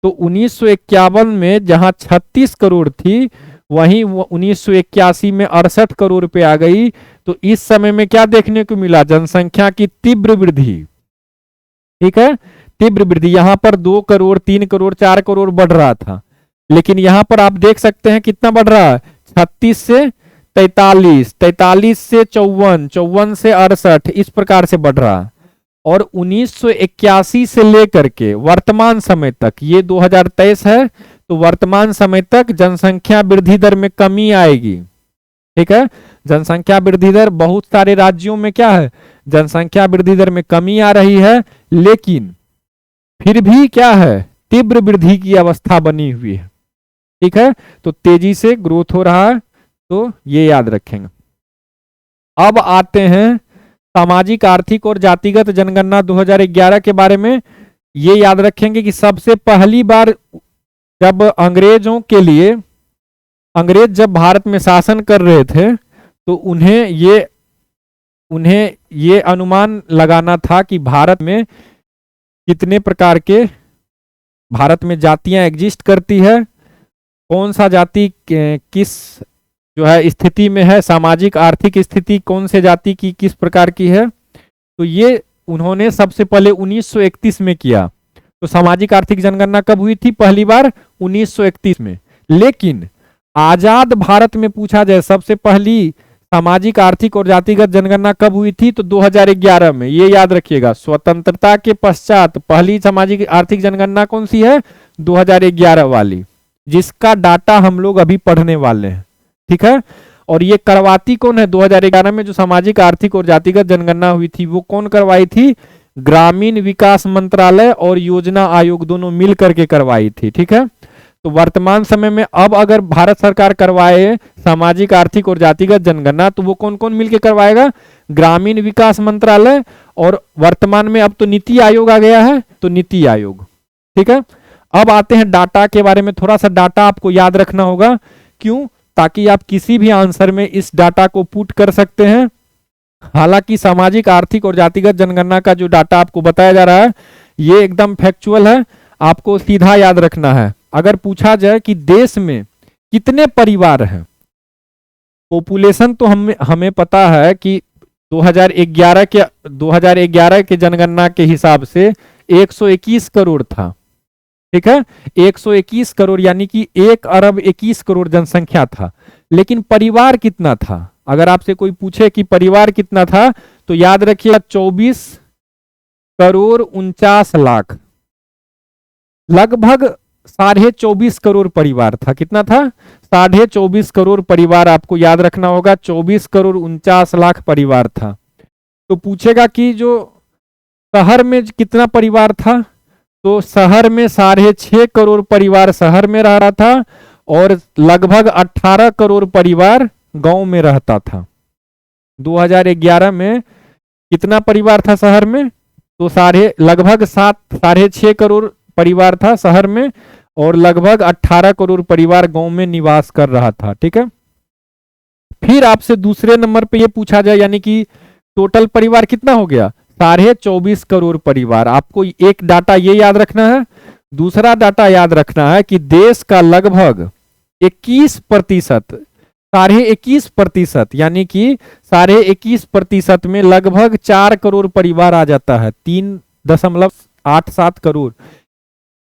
तो 1951 में जहां 36 करोड़ थी, वहीं 1981 में 68 करोड़ पे आ गई। तो इस समय में क्या देखने को मिला? जनसंख्या की तीव्र वृद्धि। ठीक है, तीव्र वृद्धि। यहां पर 2 करोड़ 3 करोड़ 4 करोड़ बढ़ रहा था, लेकिन यहां पर आप देख सकते हैं कितना बढ़ रहा है? 36 से 43, 43 से 54, 54 से 68, इस प्रकार से बढ़ रहा है। और 1981 से लेकर के वर्तमान समय तक, ये 2023 है, तो वर्तमान समय तक जनसंख्या वृद्धि दर में कमी आएगी। ठीक है, जनसंख्या वृद्धि दर बहुत सारे राज्यों में क्या है? जनसंख्या वृद्धि दर में कमी आ रही है, लेकिन फिर भी क्या है? तीव्र वृद्धि की अवस्था बनी हुई है। ठीक है, तो तेजी से ग्रोथ हो रहा है, तो ये याद रखेंगे। अब आते हैं सामाजिक, आर्थिक और जातिगत जनगणना 2011 के बारे में। ये याद रखेंगे कि सबसे पहली बार जब अंग्रेजों के लिए, अंग्रेज जब भारत में शासन कर रहे थे, तो उन्हें ये अनुमान लगाना था कि भारत में कितने प्रकार के, भारत में जातियां एग्जिस्ट करती है, कौन सा जाति किस जो है स्थिति में है, सामाजिक आर्थिक स्थिति कौन से जाति की किस प्रकार की है। तो ये उन्होंने सबसे पहले 1931 में किया। तो सामाजिक आर्थिक जनगणना कब हुई थी? पहली बार 1931 में। लेकिन आजाद भारत में पूछा जाए सबसे पहली सामाजिक आर्थिक और जातिगत जनगणना कब हुई थी? तो 2011 में। ये याद रखिएगा, स्वतंत्रता के पश्चात पहली सामाजिक आर्थिक जनगणना कौन सी है? 2011 वाली, जिसका डाटा हम लोग अभी पढ़ने वाले हैं। ठीक है, और ये करवाती कौन है? 2011 में जो सामाजिक आर्थिक और जातिगत जनगणना हुई थी, वो कौन करवाई थी? ग्रामीण विकास मंत्रालय और योजना आयोग दोनों मिल करके करवाई थी। ठीक है, तो वर्तमान समय में अब अगर भारत सरकार करवाए सामाजिक आर्थिक और जातिगत जनगणना तो वो कौन कौन मिलकर करवाएगा? ग्रामीण विकास मंत्रालय और वर्तमान में अब तो नीति आयोग आ गया है, तो नीति आयोग। ठीक है, अब आते हैं डाटा के बारे में। थोड़ा सा डाटा आपको याद रखना होगा, क्यों? ताकि आप किसी भी आंसर में इस डाटा को पुट कर सकते हैं। हालांकि सामाजिक आर्थिक और जातिगत जनगणना का जो डाटा आपको बताया जा रहा है ये एकदम फैक्चुअल है, आपको सीधा याद रखना है। अगर पूछा जाए कि देश में कितने परिवार हैं, पॉपुलेशन तो हमें पता है कि 2011 के जनगणना के हिसाब से 121 करोड़ था। ठीक है, 121 करोड़ यानी कि 1 अरब 21 करोड़ जनसंख्या था। लेकिन परिवार कितना था? अगर आपसे कोई पूछे कि परिवार कितना था तो याद रखिएगा 24 करोड़ 49 लाख, लगभग 24.5 करोड़ परिवार था। कितना था? 24.5 करोड़ परिवार, आपको याद रखना होगा। 24 करोड़ 49 लाख परिवार था। तो पूछेगा कि जो शहर में कितना परिवार था, तो शहर में 6.5 करोड़ परिवार शहर में रह रहा था और लगभग 18 करोड़ परिवार गांव में रहता था। 2011 में कितना परिवार था शहर में? तो लगभग 6.5 करोड़ परिवार था शहर में और लगभग 18 करोड़ परिवार गांव में निवास कर रहा था। ठीक है, फिर आपसे दूसरे नंबर पे ये पूछा जाए यानी कि टोटल परिवार कितना हो गया? 24.5 करोड़ परिवार। आपको एक डाटा ये याद रखना है। दूसरा डाटा याद रखना है कि देश का लगभग 21%, 21.5% यानी कि 21.5% में लगभग 4 करोड़ परिवार आ जाता है, 3.87 करोड़।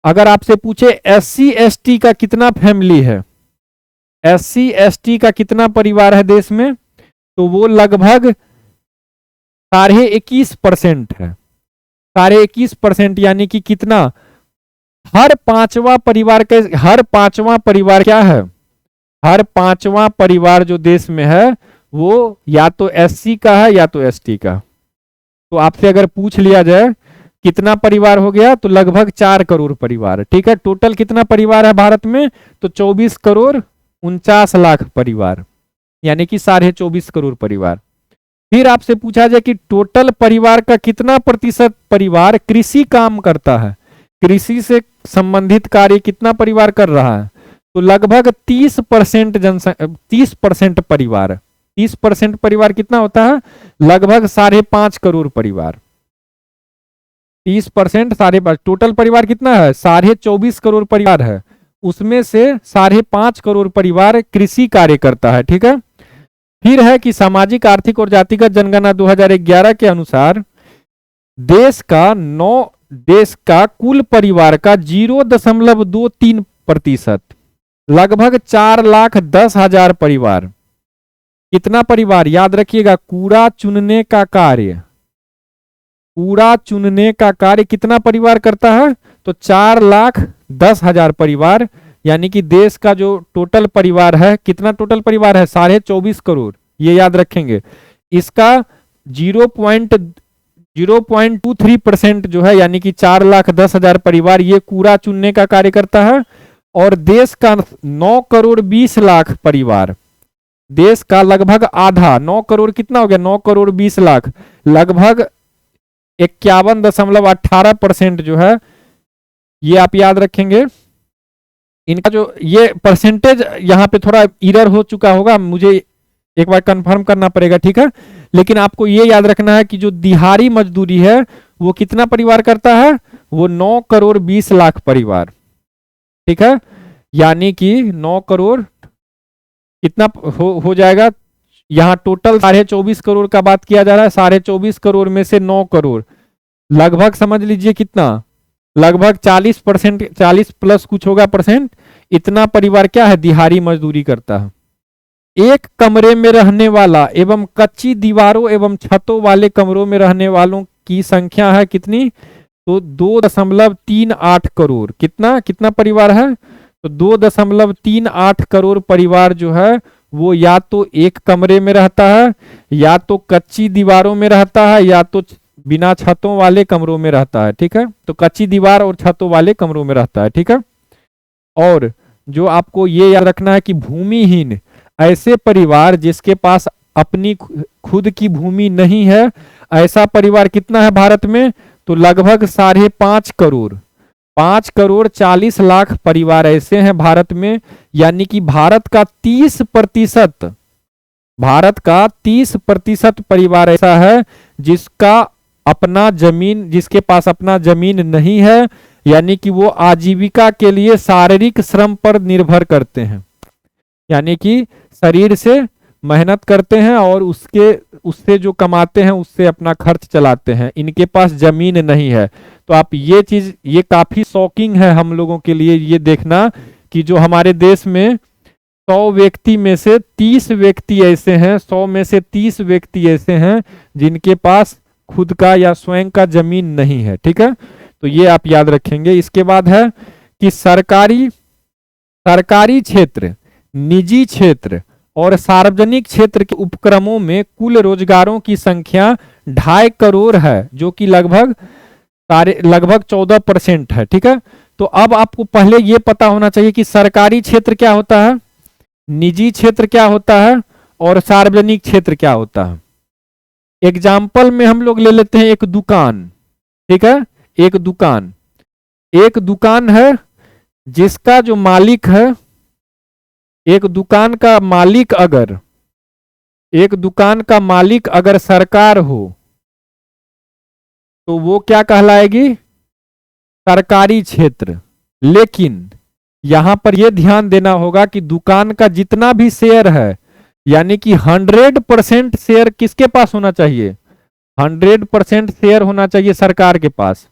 अगर आपसे पूछे SC/ST का कितना फैमिली है, SC/ST का कितना परिवार है देश में, तो वो लगभग 21.5% है। 21.5% यानी कि कितना? हर पांचवा परिवार क्या है? हर पांचवा परिवार जो देश में है वो या तो SC का है या तो ST का। तो आपसे अगर पूछ लिया जाए कितना परिवार हो गया, तो लगभग 4 करोड़ परिवार। ठीक है, टोटल कितना परिवार है भारत में? तो 24 करोड़ 49 लाख परिवार, यानी कि 24.5 करोड़ परिवार। फिर आपसे पूछा जाए कि टोटल परिवार का कितना प्रतिशत परिवार कृषि काम करता है, कृषि से संबंधित कार्य कितना परिवार कर रहा है, तो लगभग 30% 30% परिवार। 30% परिवार कितना होता है? लगभग 5.5 करोड़ परिवार। 30% 5.5, टोटल परिवार कितना है? 24.5 करोड़ परिवार है, उसमें से 5.5 करोड़ परिवार कृषि कार्य करता है। ठीक है, फिर है कि सामाजिक आर्थिक और जातिगत जनगणना 2011 के अनुसार देश का कुल परिवार का 0.23%, लगभग 4,10,000 परिवार। कितना परिवार? याद रखिएगा, कूड़ा चुनने का कार्य कितना परिवार करता है? तो 4,10,000 परिवार, यानी कि देश का जो टोटल परिवार है, कितना टोटल परिवार है? 24.5 करोड़। ये याद रखेंगे। इसका 0.23% जो है, यानी कि 4,10,000 परिवार ये कूड़ा चुनने का कार्य करता है। और देश का 9 करोड़ 20 लाख परिवार, देश का लगभग आधा, 9 करोड़ कितना हो गया? 9 करोड़ 20 लाख, लगभग 51.18% जो है, ये आप याद रखेंगे। इनका जो ये परसेंटेज यहाँ पे थोड़ा इरर हो चुका होगा, मुझे एक बार कंफर्म करना पड़ेगा। ठीक है, लेकिन आपको ये याद रखना है कि जो दिहाड़ी मजदूरी है वो कितना परिवार करता है? वो 9 करोड़ 20 लाख परिवार। ठीक है, यानी कि 9 करोड़ कितना हो जाएगा? यहाँ टोटल 24.5 करोड़ का बात किया जा रहा है। 24.5 करोड़ में से 9 करोड़, लगभग समझ लीजिए कितना, लगभग 40%, 40 प्लस कुछ होगा परसेंट, इतना परिवार क्या है? दिहाड़ी मजदूरी करता है। एक कमरे में रहने वाला एवं कच्ची दीवारों एवं छतों वाले कमरों में रहने वालों की संख्या है कितनी? तो 2.38 करोड़। कितना परिवार है? तो 2.38 करोड़ परिवार जो है वो या तो एक कमरे में रहता है, या तो कच्ची दीवारों में रहता है, या तो बिना छतों वाले कमरों में रहता है, ठीक है। तो कच्ची दीवार और छतों वाले कमरों में रहता है, ठीक है। और जो आपको ये याद रखना है कि भूमिहीन, ऐसे परिवार जिसके पास अपनी खुद की भूमि नहीं है, ऐसा परिवार कितना है भारत में? तो लगभग 5.5 करोड़, 5.40 करोड़ परिवार ऐसे हैं भारत में। यानी कि भारत का 30%, भारत का 30% परिवार ऐसा है जिसका अपना जमीन, जिसके पास अपना जमीन नहीं है, यानी कि वो आजीविका के लिए शारीरिक श्रम पर निर्भर करते हैं, यानी कि शरीर से मेहनत करते हैं और उससे जो कमाते हैं उससे अपना खर्च चलाते हैं, इनके पास जमीन नहीं है। तो आप ये चीज, ये काफी शॉकिंग है हम लोगों के लिए ये देखना कि जो हमारे देश में 100 व्यक्ति में से 30 व्यक्ति ऐसे हैं, 100 में से 30 व्यक्ति ऐसे हैं जिनके पास खुद का या स्वयं का जमीन नहीं है, ठीक है। तो ये आप याद रखेंगे। इसके बाद है कि सरकारी क्षेत्र, निजी क्षेत्र और सार्वजनिक क्षेत्र के उपक्रमों में कुल रोजगारों की संख्या 2.5 करोड़ है, जो कि लगभग 14% है, ठीक है। तो अब आपको पहले ये पता होना चाहिए कि सरकारी क्षेत्र क्या होता है, निजी क्षेत्र क्या होता है और सार्वजनिक क्षेत्र क्या होता है। एग्जाम्पल में हम लोग ले लेते हैं एक दुकान, ठीक है। एक दुकान है जिसका जो मालिक है, एक दुकान का मालिक अगर सरकार हो तो वो क्या कहलाएगी? सरकारी क्षेत्र। लेकिन यहां पर यह ध्यान देना होगा कि दुकान का जितना भी शेयर है, यानी कि 100% शेयर किसके पास होना चाहिए? 100% शेयर होना चाहिए सरकार के पास।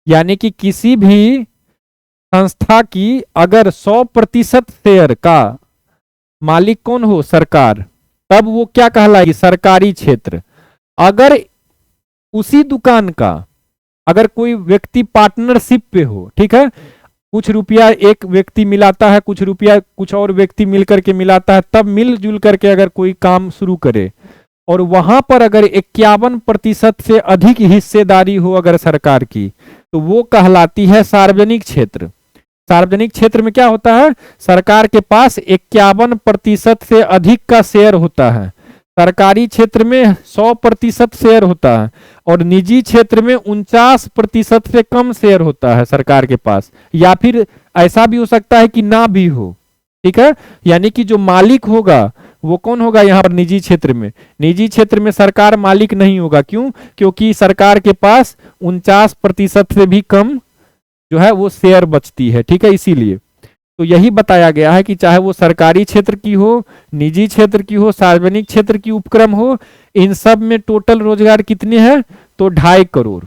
यानी कि किसी भी संस्था की अगर 100% शेयर का मालिक कौन हो? सरकार, तब वो क्या कहलाएगी? सरकारी क्षेत्र। अगर उसी दुकान का अगर कोई व्यक्ति पार्टनरशिप पे हो, ठीक है, कुछ रुपया एक व्यक्ति मिलाता है, कुछ रुपया कुछ और व्यक्ति मिलकर के मिलाता है, तब मिलजुल करके अगर कोई काम शुरू करे और वहां पर अगर 51% से अधिक हिस्सेदारी हो अगर सरकार की, तो वो कहलाती है सार्वजनिक क्षेत्र। सार्वजनिक क्षेत्र में क्या होता है? सरकार के पास 51% से अधिक का शेयर होता है, सरकारी क्षेत्र में 100% शेयर होता है और निजी क्षेत्र में 49% से कम शेयर होता है सरकार के पास, या फिर ऐसा भी हो सकता है कि ना भी हो, ठीक है। यानी कि जो मालिक होगा वो कौन होगा यहां पर? निजी क्षेत्र में। निजी क्षेत्र में सरकार मालिक नहीं होगा, क्यों? क्योंकि सरकार के पास 49% से भी कम जो है वो शेयर बचती है, ठीक है। इसीलिए तो यही बताया गया है कि चाहे वो सरकारी क्षेत्र की हो, निजी क्षेत्र की हो, सार्वजनिक क्षेत्र की उपक्रम हो, इन सब में टोटल रोजगार कितने हैं? तो 2.5 करोड़।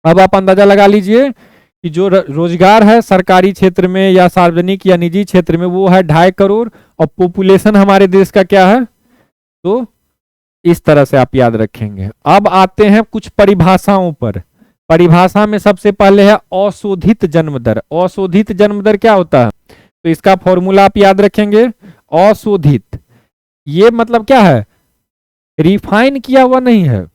अब आप अंदाजा लगा लीजिए कि जो रोजगार है सरकारी क्षेत्र में या सार्वजनिक या निजी क्षेत्र में वो है 2.5 करोड़ और पॉपुलेशन हमारे देश का क्या है? तो इस तरह से आप याद रखेंगे। अब आते हैं कुछ परिभाषाओं पर। परिभाषा में सबसे पहले है अशोधित जन्म दर। अशोधित जन्म दर क्या होता है? तो इसका फॉर्मूला आप याद रखेंगे। अशोधित, ये मतलब क्या है? रिफाइन किया हुआ नहीं है,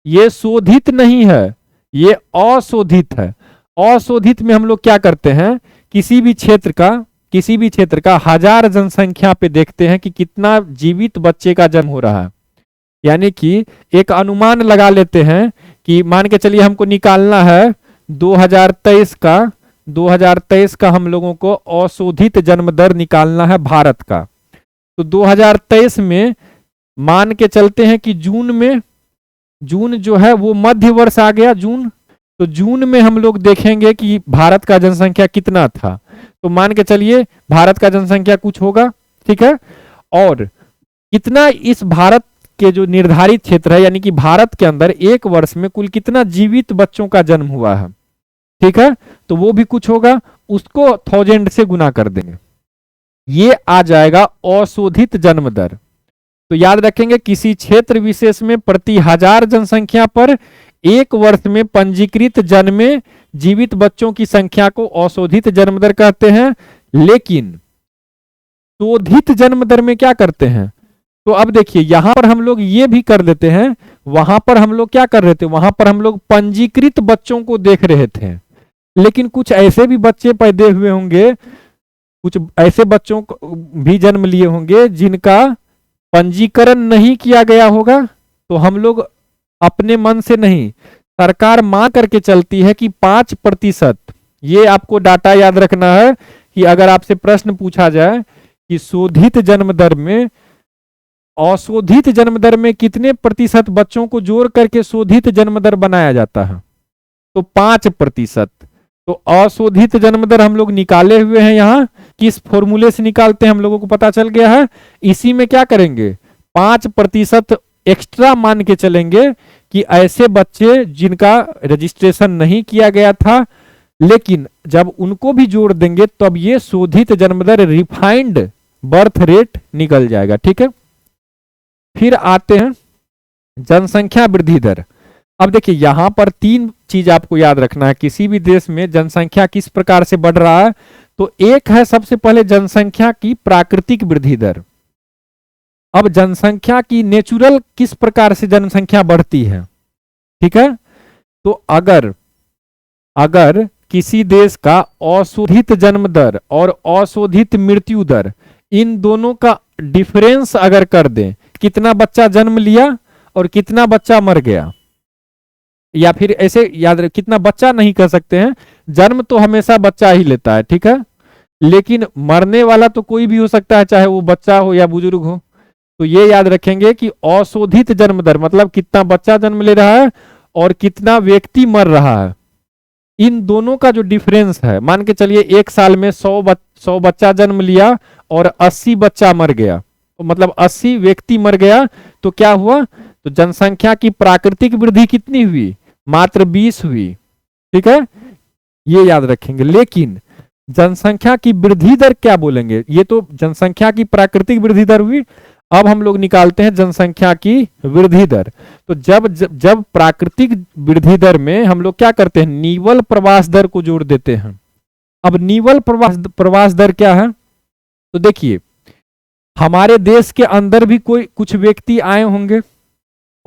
ये शोधित नहीं है, ये अशोधित है। अशोधित में हम लोग क्या करते हैं? किसी भी क्षेत्र का 1000 जनसंख्या पे देखते हैं कि कितना जीवित बच्चे का जन्म हो रहा है। यानी कि एक अनुमान लगा लेते हैं कि मान के चलिए हमको निकालना है 2023 का हम लोगों को अशोधित जन्म दर निकालना है भारत का। तो 2023 में मान के चलते हैं कि जून जो है वो मध्य वर्ष आ गया, जून। तो जून में हम लोग देखेंगे कि भारत का जनसंख्या कितना था। तो मान के चलिए भारत का जनसंख्या कुछ होगा, ठीक है। और कितना इस भारत के जो निर्धारित क्षेत्र है, यानी कि भारत के अंदर एक वर्ष में कुल कितना जीवित बच्चों का जन्म हुआ है, ठीक है, तो वो भी कुछ होगा, उसको 1000 से गुना कर देंगे, ये आ जाएगा अशोधित जन्म दर। तो याद रखेंगे किसी क्षेत्र विशेष में प्रति 1000 जनसंख्या पर एक वर्ष में पंजीकृत जन्मे जीवित बच्चों की संख्या को अशोधित जन्म दर कहते हैं। लेकिन शोधित जन्म दर में क्या करते हैं? तो अब देखिए यहां पर हम लोग ये भी कर देते हैं, वहां पर हम लोग क्या कर रहे थे, वहां पर हम लोग पंजीकृत बच्चों को देख रहे थे, लेकिन कुछ ऐसे भी बच्चे पैदा हुए होंगे, कुछ ऐसे बच्चों को भी जन्म लिए होंगे जिनका पंजीकरण नहीं किया गया होगा। तो हम लोग अपने मन से नहीं, सरकार मान करके चलती है कि 5%, ये आपको डाटा याद रखना है कि अगर आपसे प्रश्न पूछा जाए कि शोधित जन्म दर में अशोधित जन्म दर में कितने प्रतिशत बच्चों को जोड़ करके शोधित जन्म दर बनाया जाता है, तो 5%। तो अशोधित जन्म दर हम लोग निकाले हुए हैं, यहां किस फॉर्मूले से निकालते हैं हम लोगों को पता चल गया है। इसी में क्या करेंगे, 5% एक्स्ट्रा मान के चलेंगे कि ऐसे बच्चे जिनका रजिस्ट्रेशन नहीं किया गया था, लेकिन जब उनको भी जोड़ देंगे तब ये शोधित जन्म दर, रिफाइंड बर्थ रेट निकल जाएगा। ठीक है, फिर आते हैं जनसंख्या वृद्धि दर। अब देखिए यहां पर 3 चीज आपको याद रखना है, किसी भी देश में जनसंख्या किस प्रकार से बढ़ रहा है। तो एक है सबसे पहले जनसंख्या की प्राकृतिक वृद्धि दर। अब जनसंख्या की नेचुरल किस प्रकार से जनसंख्या बढ़ती है, ठीक है। तो अगर किसी देश का अशोधित जन्म दर और अशोधित मृत्यु दर, इन दोनों का डिफरेंस अगर कर दें, कितना बच्चा जन्म लिया और कितना बच्चा मर गया, या फिर ऐसे याद रख, कितना बच्चा नहीं कर सकते हैं, जन्म तो हमेशा बच्चा ही लेता है, ठीक है, लेकिन मरने वाला तो कोई भी हो सकता है, चाहे वो बच्चा हो या बुजुर्ग हो। तो ये याद रखेंगे कि अशोधित जन्म दर मतलब कितना बच्चा जन्म ले रहा है और कितना व्यक्ति मर रहा है, इन दोनों का जो डिफरेंस है, मान के चलिए एक साल में 100 बच्चा जन्म लिया और 80 बच्चा मर गया, तो मतलब 80 व्यक्ति मर गया, तो क्या हुआ, तो जनसंख्या की प्राकृतिक वृद्धि कितनी हुई, मात्र 20 हुई। ठीक है, ये याद रखेंगे। लेकिन जनसंख्या की वृद्धि दर क्या बोलेंगे, ये तो जनसंख्या की प्राकृतिक वृद्धि दर हुई। अब हम लोग निकालते हैं जनसंख्या की वृद्धि दर। तो जब प्राकृतिक वृद्धि दर में हम लोग क्या करते हैं, निवल प्रवास दर को जोड़ देते हैं। अब निवल प्रवास दर क्या है, तो देखिए हमारे देश के अंदर भी कुछ व्यक्ति आए होंगे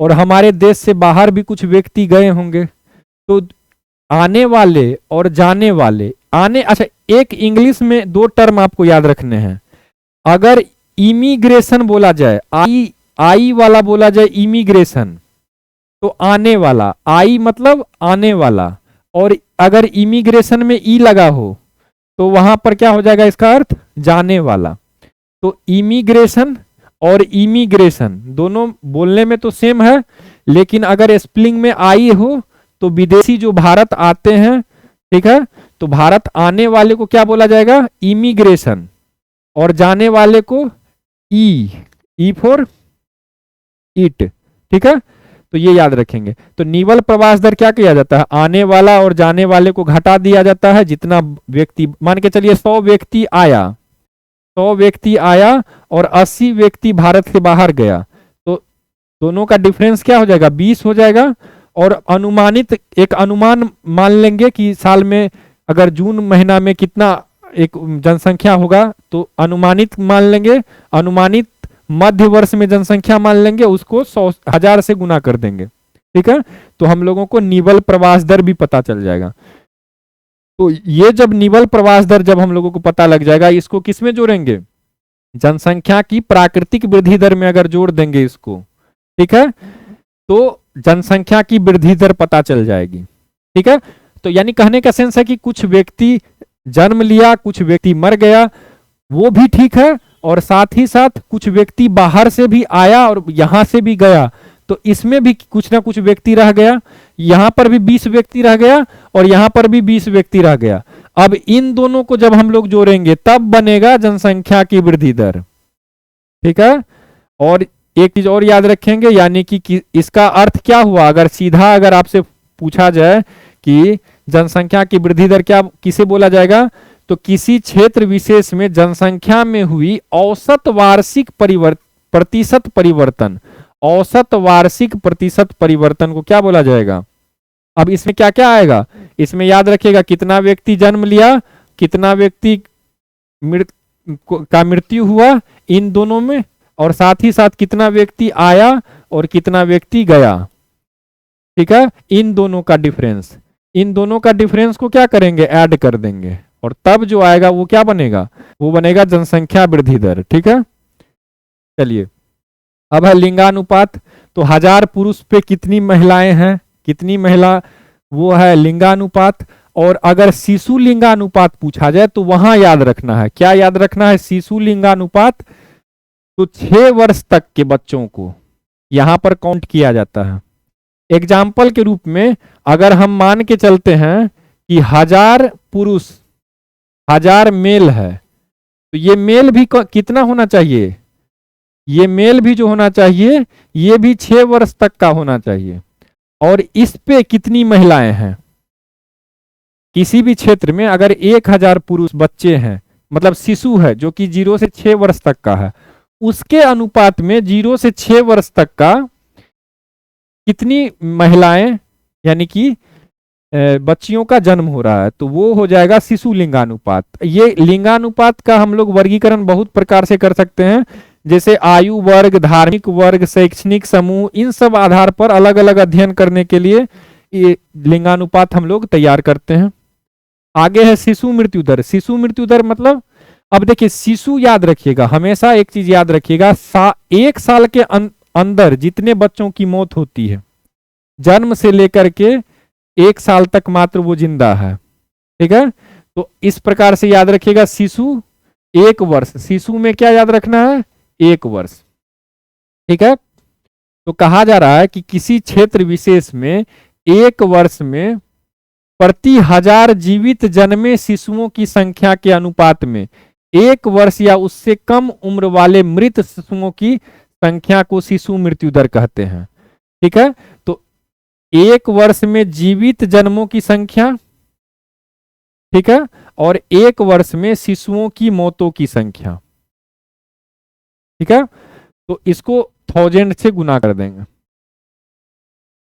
और हमारे देश से बाहर भी कुछ व्यक्ति गए होंगे। तो आने वाले और जाने वाले, अच्छा एक इंग्लिश में 2 टर्म आपको याद रखने हैं। अगर इमिग्रेशन बोला जाए, आई वाला बोला जाए इमिग्रेशन, तो आने वाला, आई मतलब आने वाला, और अगर इमिग्रेशन में ई लगा हो तो वहां पर क्या हो जाएगा, इसका अर्थ जाने वाला। तो इमिग्रेशन और इमिग्रेशन दोनों बोलने में तो सेम है, लेकिन अगर स्पेलिंग में आई हो तो विदेशी जो भारत आते हैं, ठीक है, तो भारत आने वाले को क्या बोला जाएगा, इमिग्रेशन, और जाने वाले को ई फॉर ईट। ठीक है, तो ये याद रखेंगे। तो निवल प्रवास दर क्या किया जाता है, आने वाला और जाने वाले को घटा दिया जाता है। जितना व्यक्ति, मान के चलिए 100 व्यक्ति आया, 100 व्यक्ति आया और 80 व्यक्ति भारत से बाहर गया, तो दोनों का डिफरेंस क्या हो जाएगा, 20 हो जाएगा। और अनुमानित एक अनुमान मान लेंगे कि साल में अगर जून महीना में कितना एक जनसंख्या होगा, तो अनुमानित मान लेंगे, अनुमानित मध्य वर्ष में जनसंख्या मान लेंगे, उसको 100,000 से गुना कर देंगे। ठीक है, तो हम लोगों को निवल प्रवास दर भी पता चल जाएगा। तो ये जब निवल प्रवास दर जब हम लोगों को पता लग जाएगा, इसको किसमें जोड़ेंगे, जनसंख्या की प्राकृतिक वृद्धि दर में अगर जोड़ देंगे इसको, ठीक है, तो जनसंख्या की वृद्धि दर पता चल जाएगी। ठीक है, तो यानी कहने का सेंस है कि कुछ व्यक्ति जन्म लिया, कुछ व्यक्ति मर गया, वो भी ठीक है, और साथ ही साथ कुछ व्यक्ति बाहर से भी आया और यहां से भी गया, तो इसमें भी कुछ ना कुछ व्यक्ति रह गया। यहां पर भी 20 व्यक्ति रह गया और यहां पर भी 20 व्यक्ति रह गया। अब इन दोनों को जब हम लोग जोड़ेंगे तब बनेगा जनसंख्या की वृद्धि दर। ठीक है, और एक चीज और याद रखेंगे, यानी कि इसका अर्थ क्या हुआ, अगर सीधा अगर आपसे पूछा जाए कि जनसंख्या की वृद्धि दर क्या किसे बोला जाएगा, तो किसी क्षेत्र विशेष में जनसंख्या में हुई औसत वार्षिक प्रतिशत परिवर्तन, औसत वार्षिक प्रतिशत परिवर्तन को क्या बोला जाएगा। अब इसमें क्या क्या आएगा, इसमें याद रखिएगा कितना व्यक्ति जन्म लिया, कितना व्यक्ति का मृत्यु हुआ, इन दोनों में और साथ ही साथ कितना व्यक्ति आया और कितना व्यक्ति गया। ठीक है, इन दोनों का डिफरेंस, इन दोनों का डिफरेंस को क्या करेंगे, ऐड कर देंगे, और तब जो आएगा वो क्या बनेगा, वो बनेगा जनसंख्या वृद्धि दर। ठीक है, चलिए अब है लिंगानुपात। तो 1000 पुरुष पे कितनी महिलाएं हैं, कितनी महिला, वो है लिंगानुपात। और अगर शिशु लिंगानुपात पूछा जाए तो वहां याद रखना है, क्या याद रखना है, शिशु लिंगानुपात। तो 6 वर्ष तक के बच्चों को यहां पर काउंट किया जाता है। एग्जाम्पल के रूप में अगर हम मान के चलते हैं कि 1000 पुरुष 1000 मेल है, तो ये मेल भी कितना होना चाहिए, ये मेल भी जो होना चाहिए ये भी 6 वर्ष तक का होना चाहिए। और इस पे कितनी महिलाएं हैं, किसी भी क्षेत्र में अगर 1000 पुरुष बच्चे हैं, मतलब शिशु है जो कि 0 से 6 वर्ष तक का है, उसके अनुपात में 0 से 6 वर्ष तक का कितनी महिलाएं यानी कि बच्चियों का जन्म हो रहा है, तो वो हो जाएगा शिशु लिंगानुपात। ये लिंगानुपात का हम लोग वर्गीकरण बहुत प्रकार से कर सकते हैं, जैसे आयु वर्ग, धार्मिक वर्ग, शैक्षणिक समूह, इन सब आधार पर अलग अलग अध्ययन करने के लिए ये लिंगानुपात हम लोग तैयार करते हैं। आगे है शिशु मृत्यु दर। शिशु मृत्यु दर मतलब, अब देखिए शिशु याद रखिएगा, हमेशा एक चीज याद रखिएगा, 1 साल के अंदर जितने बच्चों की मौत होती है, जन्म से लेकर के 1 साल तक मात्र वो जिंदा है। ठीक है, तो इस प्रकार से याद रखिएगा, शिशु 1 वर्ष, शिशु में क्या याद रखना है, 1 वर्ष। ठीक है, तो कहा जा रहा है कि किसी क्षेत्र विशेष में 1 वर्ष में प्रति 1000 जीवित जन्मे शिशुओं की संख्या के अनुपात में 1 वर्ष या उससे कम उम्र वाले मृत शिशुओं की संख्या को शिशु मृत्यु दर कहते हैं। ठीक है, तो 1 वर्ष में जीवित जन्मों की संख्या, ठीक है, और 1 वर्ष में शिशुओं की मौतों की संख्या। ठीक है, तो इसको 1000 से गुना कर देंगे।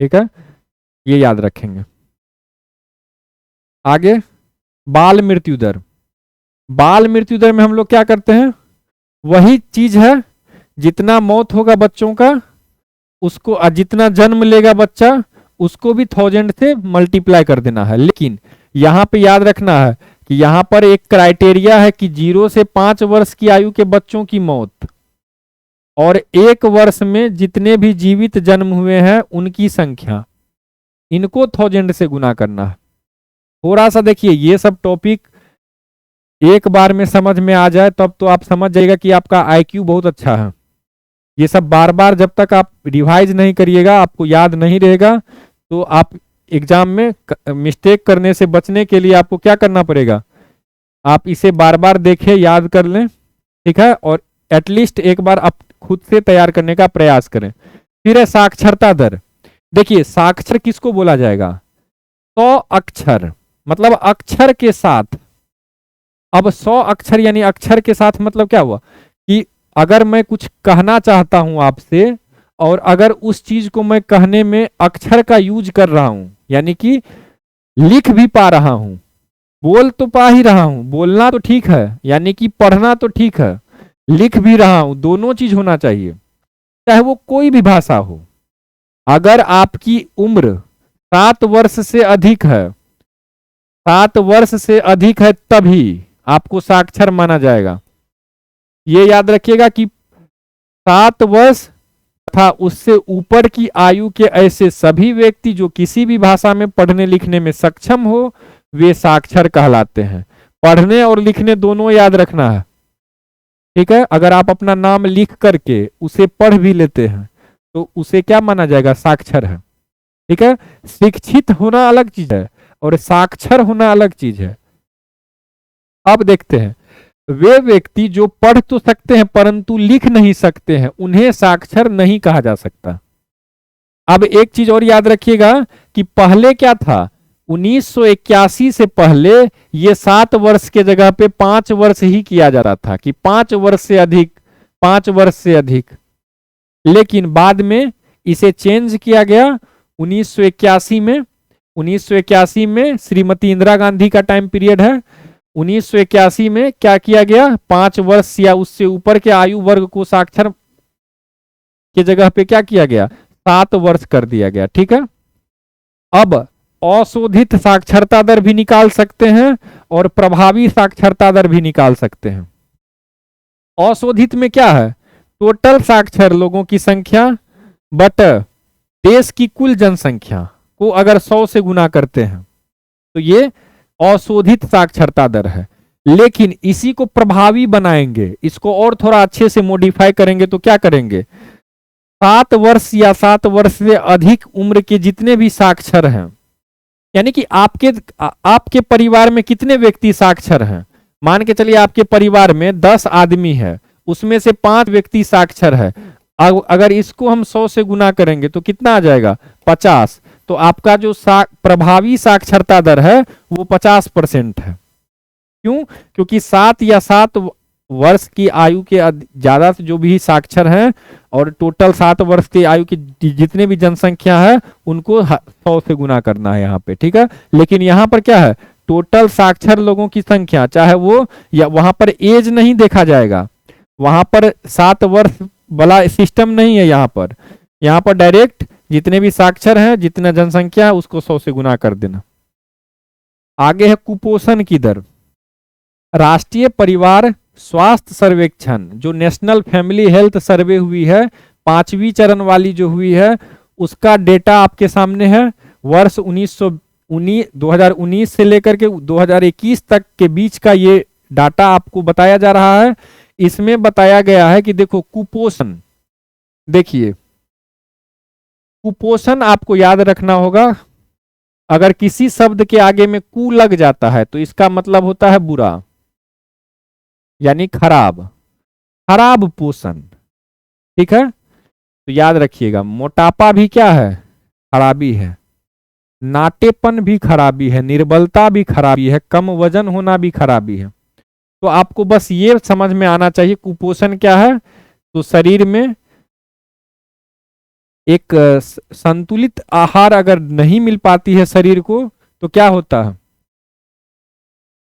ठीक है, ये याद रखेंगे। आगे बाल मृत्यु दर। बाल मृत्यु दर में हम लोग क्या करते हैं, वही चीज है, जितना मौत होगा बच्चों का उसको, जितना जन्म लेगा बच्चा उसको भी 1000 से मल्टीप्लाई कर देना है। लेकिन यहां पे याद रखना है कि यहां पर एक क्राइटेरिया है कि 0 से 5 वर्ष की आयु के बच्चों की मौत और 1 वर्ष में जितने भी जीवित जन्म हुए हैं उनकी संख्या, इनको 1000 से गुना करना है। थोड़ा सा देखिए, ये सब टॉपिक एक बार में समझ में आ जाए तब तो आप समझ जाइएगा कि आपका आईक्यू बहुत अच्छा है। ये सब बार बार जब तक आप रिवाइज नहीं करिएगा, आपको याद नहीं रहेगा, तो आप एग्जाम में मिस्टेक करने से बचने के लिए आपको क्या करना पड़ेगा, आप इसे बार बार देखें, याद कर लें। ठीक है, और एटलीस्ट एक बार आप खुद से तैयार करने का प्रयास करें। फिर है साक्षरता दर। देखिए साक्षर किसको बोला जाएगा, 100 अक्षर, मतलब अक्षर के साथ। अब 100 अक्षर यानी अक्षर के साथ मतलब क्या हुआ कि अगर मैं कुछ कहना चाहता हूं आपसे और अगर उस चीज को मैं कहने में अक्षर का यूज कर रहा हूं, यानी कि लिख भी पा रहा हूं, बोल तो पा ही रहा हूं, बोलना तो ठीक है, यानी कि पढ़ना तो ठीक है, लिख भी रहा हूं, दोनों चीज होना चाहिए, चाहे वो कोई भी भाषा हो। अगर आपकी उम्र 7 वर्ष से अधिक है, 7 वर्ष से अधिक है, तभी आपको साक्षर माना जाएगा। ये याद रखिएगा कि 7 वर्ष तथा उससे ऊपर की आयु के ऐसे सभी व्यक्ति जो किसी भी भाषा में पढ़ने लिखने में सक्षम हो, वे साक्षर कहलाते हैं। पढ़ने और लिखने दोनों याद रखना है। ठीक है, अगर आप अपना नाम लिख करके उसे पढ़ भी लेते हैं तो उसे क्या माना जाएगा, साक्षर है। ठीक है, शिक्षित होना अलग चीज है और साक्षर होना अलग चीज है। अब देखते हैं, वे व्यक्ति जो पढ़ तो सकते हैं परंतु लिख नहीं सकते हैं, उन्हें साक्षर नहीं कहा जा सकता। अब एक चीज और याद रखिएगा कि पहले क्या था, 1981 से पहले ये 7 वर्ष के जगह पे 5 वर्ष ही किया जा रहा था कि 5 वर्ष से अधिक, 5 वर्ष से अधिक। लेकिन बाद में इसे चेंज किया गया 1981 में। 1981 में श्रीमती इंदिरा गांधी का टाइम पीरियड है। 1981 में क्या किया गया, 5 वर्ष या उससे ऊपर के आयु वर्ग को साक्षर की जगह पे क्या किया गया, 7 वर्ष कर दिया गया। ठीक है, अब अशोधित साक्षरता दर भी निकाल सकते हैं और प्रभावी साक्षरता दर भी निकाल सकते हैं। अशोधित में क्या है, टोटल साक्षर लोगों की संख्या बट देश की कुल जनसंख्या को अगर 100 से गुना करते हैं तो ये अशोधित साक्षरता दर है। लेकिन इसी को प्रभावी बनाएंगे, इसको और थोड़ा अच्छे से मॉडिफाई करेंगे तो क्या करेंगे, 7 वर्ष या 7 वर्ष से अधिक उम्र के जितने भी साक्षर हैं, यानी कि आपके परिवार में कितने व्यक्ति साक्षर हैं, मान के चलिए आपके परिवार में 10 आदमी है, उसमें से 5 व्यक्ति साक्षर है। अगर इसको हम 100 से गुना करेंगे तो कितना आ जाएगा, 50। तो आपका जो प्रभावी साक्षरता दर है वो 50% है। क्यों, क्योंकि 7 या 7 वर्ष की आयु के ज्यादा जो भी साक्षर हैं और टोटल 7 वर्ष की आयु की जितने भी जनसंख्या है उनको 100 से गुना करना है यहाँ पे। ठीक है, लेकिन यहाँ पर क्या है, टोटल साक्षर लोगों की संख्या, चाहे वो या वहां पर एज नहीं देखा जाएगा, वहां पर 7 वर्ष वाला सिस्टम नहीं है। यहाँ पर डायरेक्ट जितने भी साक्षर हैं, जितना जनसंख्या है उसको 100 से गुना कर देना। आगे है कुपोषण की दर। राष्ट्रीय परिवार स्वास्थ्य सर्वेक्षण जो नेशनल फैमिली हेल्थ सर्वे हुई है, 5वीं चरण वाली जो हुई है, उसका डेटा आपके सामने है। वर्ष 2019 से लेकर के 2021 तक के बीच का ये डाटा आपको बताया जा रहा है। इसमें बताया गया है कि देखो कुपोषण, देखिए कुपोषण आपको याद रखना होगा, अगर किसी शब्द के आगे में कु लग जाता है तो इसका मतलब होता है बुरा, यानी खराब, खराब पोषण। ठीक है, तो याद रखिएगा, मोटापा भी क्या है, खराबी है, नाटेपन भी खराबी है, निर्बलता भी खराबी है, कम वजन होना भी खराबी है। तो आपको बस ये समझ में आना चाहिए कुपोषण क्या है। तो शरीर में एक संतुलित आहार अगर नहीं मिल पाती है शरीर को तो क्या होता है,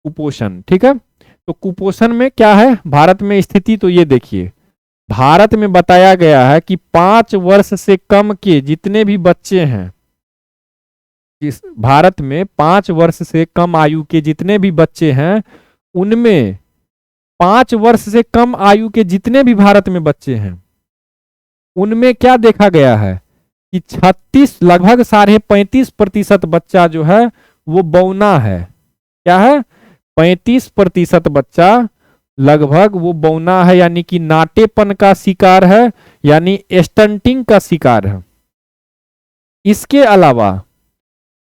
कुपोषण। ठीक है, तो कुपोषण में क्या है भारत में स्थिति, तो ये देखिए भारत में बताया गया है कि 5 वर्ष से कम के जितने भी बच्चे हैं, इस भारत में 5 वर्ष से कम आयु के जितने भी बच्चे हैं, उनमें 5 वर्ष से कम आयु के जितने भी भारत में बच्चे हैं उनमें क्या देखा गया है कि 36 लगभग 35.5% बच्चा जो है वो बौना है। क्या है, 35% बच्चा लगभग वो बौना है, यानी कि नाटेपन का शिकार है, यानी स्टंटिंग का शिकार है। इसके अलावा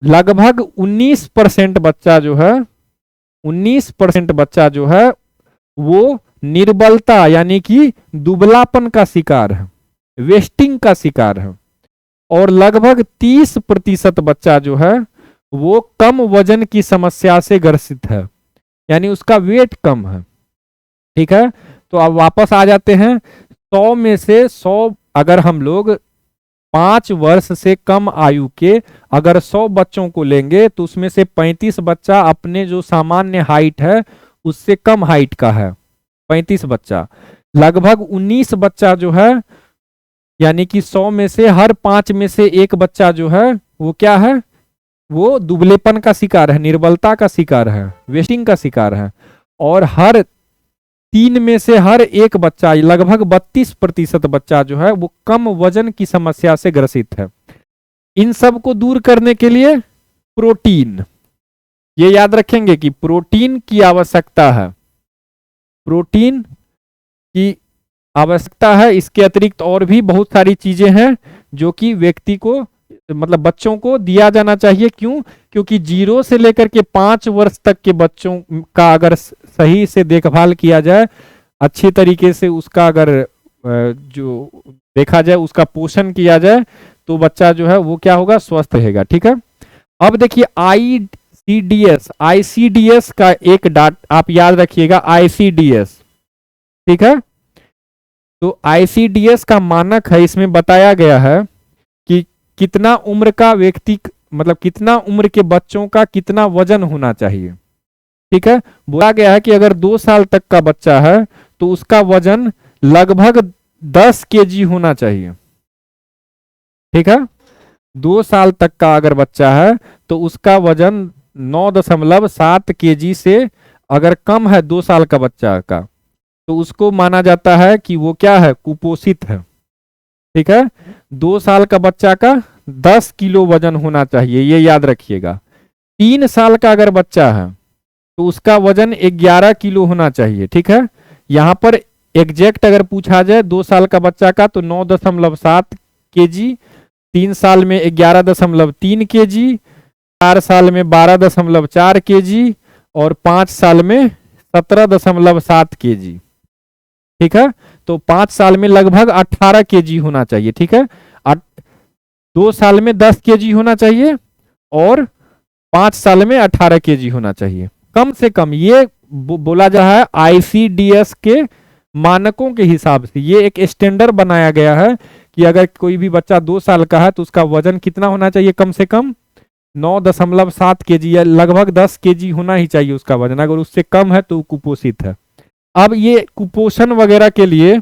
लगभग 19% बच्चा जो है, 19% बच्चा जो है वो निर्बलता यानी कि दुबलापन का शिकार है, वेस्टिंग का शिकार है। और लगभग 30% बच्चा जो है वो कम वजन की समस्या से ग्रसित है, यानी उसका वेट कम है। ठीक है, तो अब वापस आ जाते हैं, 100 में से 100 अगर हम लोग 5 वर्ष से कम आयु के अगर 100 बच्चों को लेंगे तो उसमें से 35 बच्चा अपने जो सामान्य हाइट है उससे कम हाइट का है, 35 बच्चा। लगभग 19 बच्चा जो है, यानी कि 100 में से हर 5 में से एक बच्चा जो है वो क्या है, वो दुबलेपन का शिकार है, निर्बलता का शिकार है, वेस्टिंग का शिकार है। और हर 3 में से हर एक बच्चा, लगभग 32% बच्चा जो है वो कम वजन की समस्या से ग्रसित है। इन सब को दूर करने के लिए प्रोटीन, ये याद रखेंगे कि प्रोटीन की आवश्यकता है, प्रोटीन की आवश्यकता है। इसके अतिरिक्त और भी बहुत सारी चीजें हैं जो कि व्यक्ति को मतलब बच्चों को दिया जाना चाहिए। क्यों, क्योंकि 0 से लेकर के 5 वर्ष तक के बच्चों का अगर सही से देखभाल किया जाए, अच्छी तरीके से उसका अगर जो देखा जाए उसका पोषण किया जाए तो बच्चा जो है वो क्या होगा, स्वस्थ रहेगा। ठीक है, अब देखिए आईसीडीएस का एक डाट आप याद रखिएगा, आईसीडीएस। ठीक है, तो आईसीडीएस का मानक है, इसमें बताया गया है कि कितना उम्र का व्यक्ति मतलब कितना उम्र के बच्चों का कितना वजन होना चाहिए। ठीक है, बोला गया है कि अगर 2 साल तक का बच्चा है तो उसका वजन लगभग 10 केजी होना चाहिए। ठीक है, 2 साल तक का अगर बच्चा है तो उसका वजन 9.7 केजी से अगर कम है 2 साल का बच्चा का, तो उसको माना जाता है कि वो क्या है, कुपोषित है। ठीक है, 2 साल का बच्चा का 10 किलो वजन होना चाहिए, ये याद रखिएगा। 3 साल का अगर बच्चा है तो उसका वजन 11 किलो होना चाहिए। ठीक है, यहां पर एग्जैक्ट अगर पूछा जाए 2 साल का बच्चा का तो 9.7 केजी, 3 साल में 11.3 केजी, 4 साल में 12.4 केजी और 5 साल में 17.7 केजी। ठीक है, तो 5 साल में लगभग 18 केजी होना चाहिए। ठीक है, 2 साल में 10 केजी होना चाहिए और 5 साल में 18 केजी होना चाहिए कम से कम। ये बोला जा रहा है आईसीडीएस के मानकों के हिसाब से, ये एक स्टैंडर्ड बनाया गया है कि अगर कोई भी बच्चा 2 साल का है तो उसका वजन कितना होना चाहिए, कम से कम 9.7 केजी या लगभग 10 केजी होना ही चाहिए उसका वजन। अगर उससे कम है तो कुपोषित है। अब ये कुपोषण वगैरह के लिए,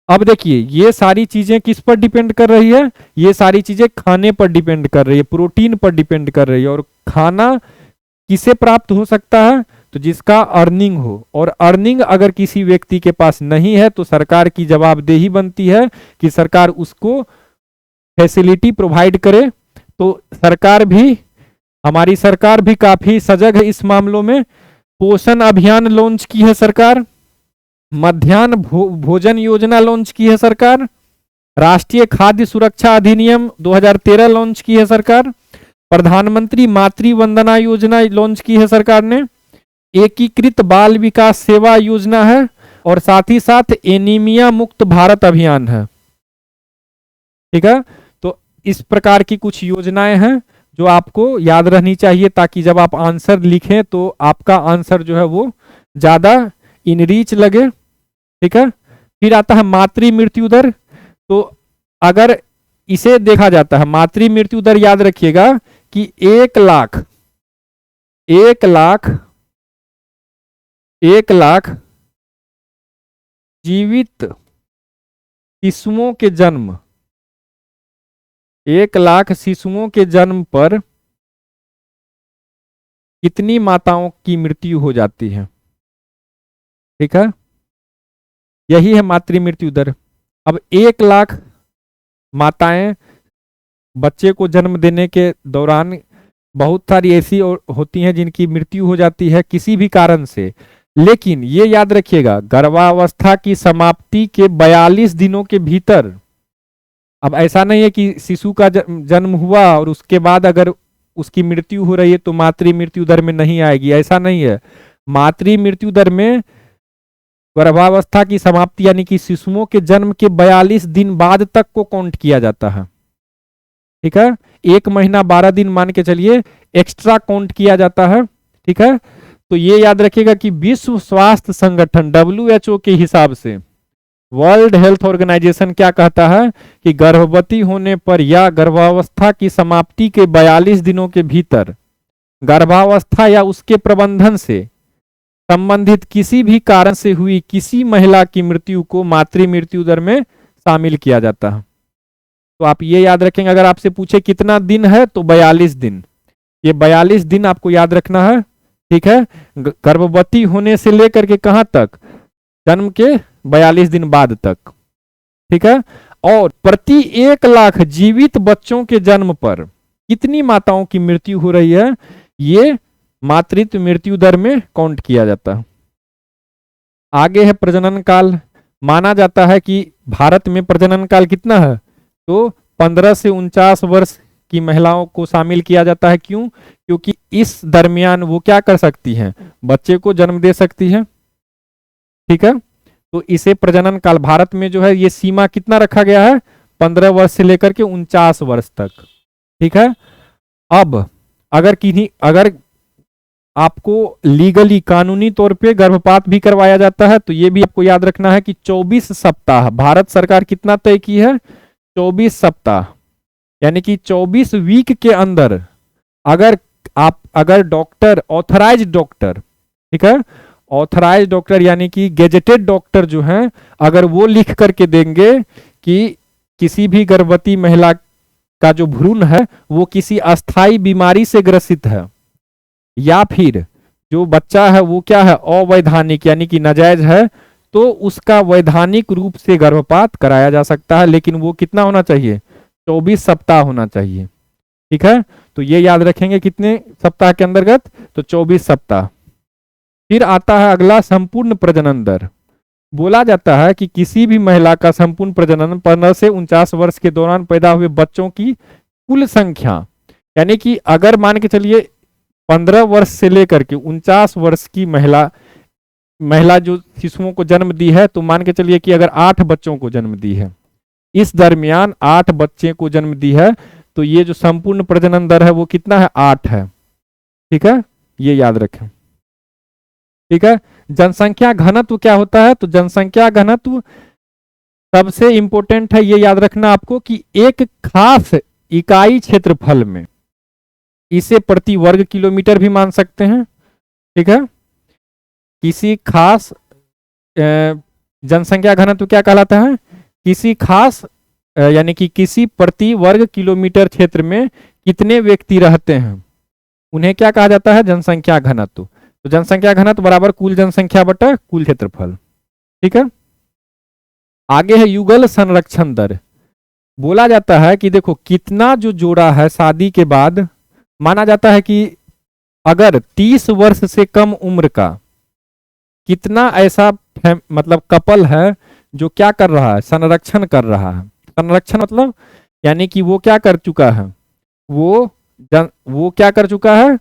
अब देखिए ये सारी चीजें किस पर डिपेंड कर रही है, ये सारी चीजें खाने पर डिपेंड कर रही है, प्रोटीन पर डिपेंड कर रही है। और खाना किसे प्राप्त हो सकता है, तो जिसका अर्निंग हो, और अर्निंग अगर किसी व्यक्ति के पास नहीं है तो सरकार की जवाबदेही बनती है कि सरकार उसको फैसिलिटी प्रोवाइड करे। तो सरकार भी, हमारी सरकार भी काफी सजग है इस मामलों में। पोषण अभियान लॉन्च की है सरकार, मध्याह्न भोजन योजना लॉन्च की है सरकार, राष्ट्रीय खाद्य सुरक्षा अधिनियम 2013 लॉन्च की है सरकार, प्रधानमंत्री मातृ वंदना योजना लॉन्च की है सरकार ने, एकीकृत बाल विकास सेवा योजना है, और साथ ही साथ एनीमिया मुक्त भारत अभियान है। ठीक है, तो इस प्रकार की कुछ योजनाएं हैं जो आपको याद रहनी चाहिए, ताकि जब आप आंसर लिखें तो आपका आंसर जो है वो ज्यादा इन रीच लगे। ठीक है, फिर आता है मातृ मृत्यु दर। तो अगर इसे देखा जाता है, मातृ मृत्यु दर याद रखिएगा कि 1 लाख जीवित शिशुओं के जन्म, 1 लाख शिशुओं के जन्म पर कितनी माताओं की मृत्यु हो जाती है। ठीक है, यही है मातृ मृत्यु दर। अब 1 लाख माताएं बच्चे को जन्म देने के दौरान बहुत सारी ऐसी होती हैं जिनकी मृत्यु हो जाती है किसी भी कारण से। लेकिन ये याद रखिएगा, गर्भावस्था की समाप्ति के 42 दिनों के भीतर, अब ऐसा नहीं है कि शिशु का जन्म हुआ और उसके बाद अगर उसकी मृत्यु हो रही है तो मातृ मृत्यु दर में नहीं आएगी, ऐसा नहीं है। मातृ मृत्यु दर में गर्भावस्था की समाप्ति यानी कि शिशुओं के जन्म के 42 दिन बाद तक को काउंट किया जाता है। ठीक है, 1 महीना 12 दिन मान के चलिए एक्स्ट्रा काउंट किया जाता है। ठीक है, तो ये याद रखिएगा कि विश्व स्वास्थ्य संगठन WHO के हिसाब से, वर्ल्ड हेल्थ ऑर्गेनाइजेशन क्या कहता है कि गर्भवती होने पर या गर्भावस्था की समाप्ति के 42 दिनों के भीतर गर्भावस्था या उसके प्रबंधन से संबंधित किसी भी कारण से हुई किसी महिला की मृत्यु को मातृ मृत्यु दर में शामिल किया जाता है। तो आप ये याद रखेंगे, अगर आपसे पूछे कितना दिन है तो 42 दिन, ये 42 दिन आपको याद रखना है। ठीक है, गर्भवती होने से लेकर के कहां तक, जन्म के 42 दिन बाद तक। ठीक है, और प्रति 1 लाख जीवित बच्चों के जन्म पर कितनी माताओं की मृत्यु हो रही है, ये मातृत्व मृत्यु दर में काउंट किया जाता है। आगे है प्रजनन काल। माना जाता है कि भारत में प्रजनन काल कितना है, तो 15 से 49 वर्ष की महिलाओं को शामिल किया जाता है। क्यों? क्योंकि इस दरमियान वो क्या कर सकती हैं, बच्चे को जन्म दे सकती हैं। ठीक है, तो इसे प्रजनन काल भारत में जो है ये सीमा कितना रखा गया है, 15 वर्ष से लेकर के 49 वर्ष तक। ठीक है, अब अगर आपको लीगली कानूनी तौर पे गर्भपात भी करवाया जाता है तो ये भी आपको याद रखना है कि 24 सप्ताह, भारत सरकार कितना तय की है, 24 सप्ताह, यानी कि 24 वीक के अंदर अगर डॉक्टर, ऑथराइज्ड डॉक्टर, ठीक है, ऑथराइज डॉक्टर यानी कि गेजेटेड डॉक्टर जो हैं, अगर वो लिख करके देंगे कि किसी भी गर्भवती महिला का जो भ्रूण है वो किसी अस्थाई बीमारी से ग्रसित है, या फिर जो बच्चा है वो क्या है, अवैधानिक यानी कि नाजायज है, तो उसका वैधानिक रूप से गर्भपात कराया जा सकता है, लेकिन वो कितना होना चाहिए, 24 सप्ताह होना चाहिए। ठीक है, तो ये याद रखेंगे कितने सप्ताह के अंतर्गत, तो 24 सप्ताह। फिर आता है अगला, संपूर्ण प्रजनन दर। बोला जाता है कि किसी भी महिला का संपूर्ण प्रजनन 15 से 49 वर्ष के दौरान पैदा हुए बच्चों की कुल संख्या, यानी कि अगर मान के चलिए 15 वर्ष से लेकर के 49 वर्ष की महिला जो शिशुओं को जन्म दी है, तो मान के चलिए कि अगर 8 बच्चों को जन्म दी है, इस दरमियान 8 बच्चे को जन्म दी है, तो ये जो संपूर्ण प्रजनन दर है वो कितना है, 8 है। ठीक है, ये याद रखें। ठीक है, जनसंख्या घनत्व क्या होता है, तो जनसंख्या घनत्व सबसे इंपॉर्टेंट है, ये याद रखना आपको कि एक खास इकाई क्षेत्रफल में, इसे प्रति वर्ग किलोमीटर भी मान सकते हैं। ठीक है, किसी खास जनसंख्या घनत्व क्या कहलाता है, किसी खास यानी कि किसी प्रति वर्ग किलोमीटर क्षेत्र में कितने व्यक्ति रहते हैं, उन्हें क्या कहा जाता है, जनसंख्या घनत्व। तो जनसंख्या घनत्व बराबर कुल जनसंख्या बटा कुल क्षेत्रफल। ठीक है, आगे है युगल संरक्षण दर। बोला जाता है कि देखो कितना जो जोड़ा है शादी के बाद, माना जाता है कि अगर 30 वर्ष से कम उम्र का कितना ऐसा मतलब कपल है जो क्या कर रहा है, संरक्षण कर रहा है। संरक्षण मतलब यानी कि वो क्या कर चुका है, वो क्या कर चुका है,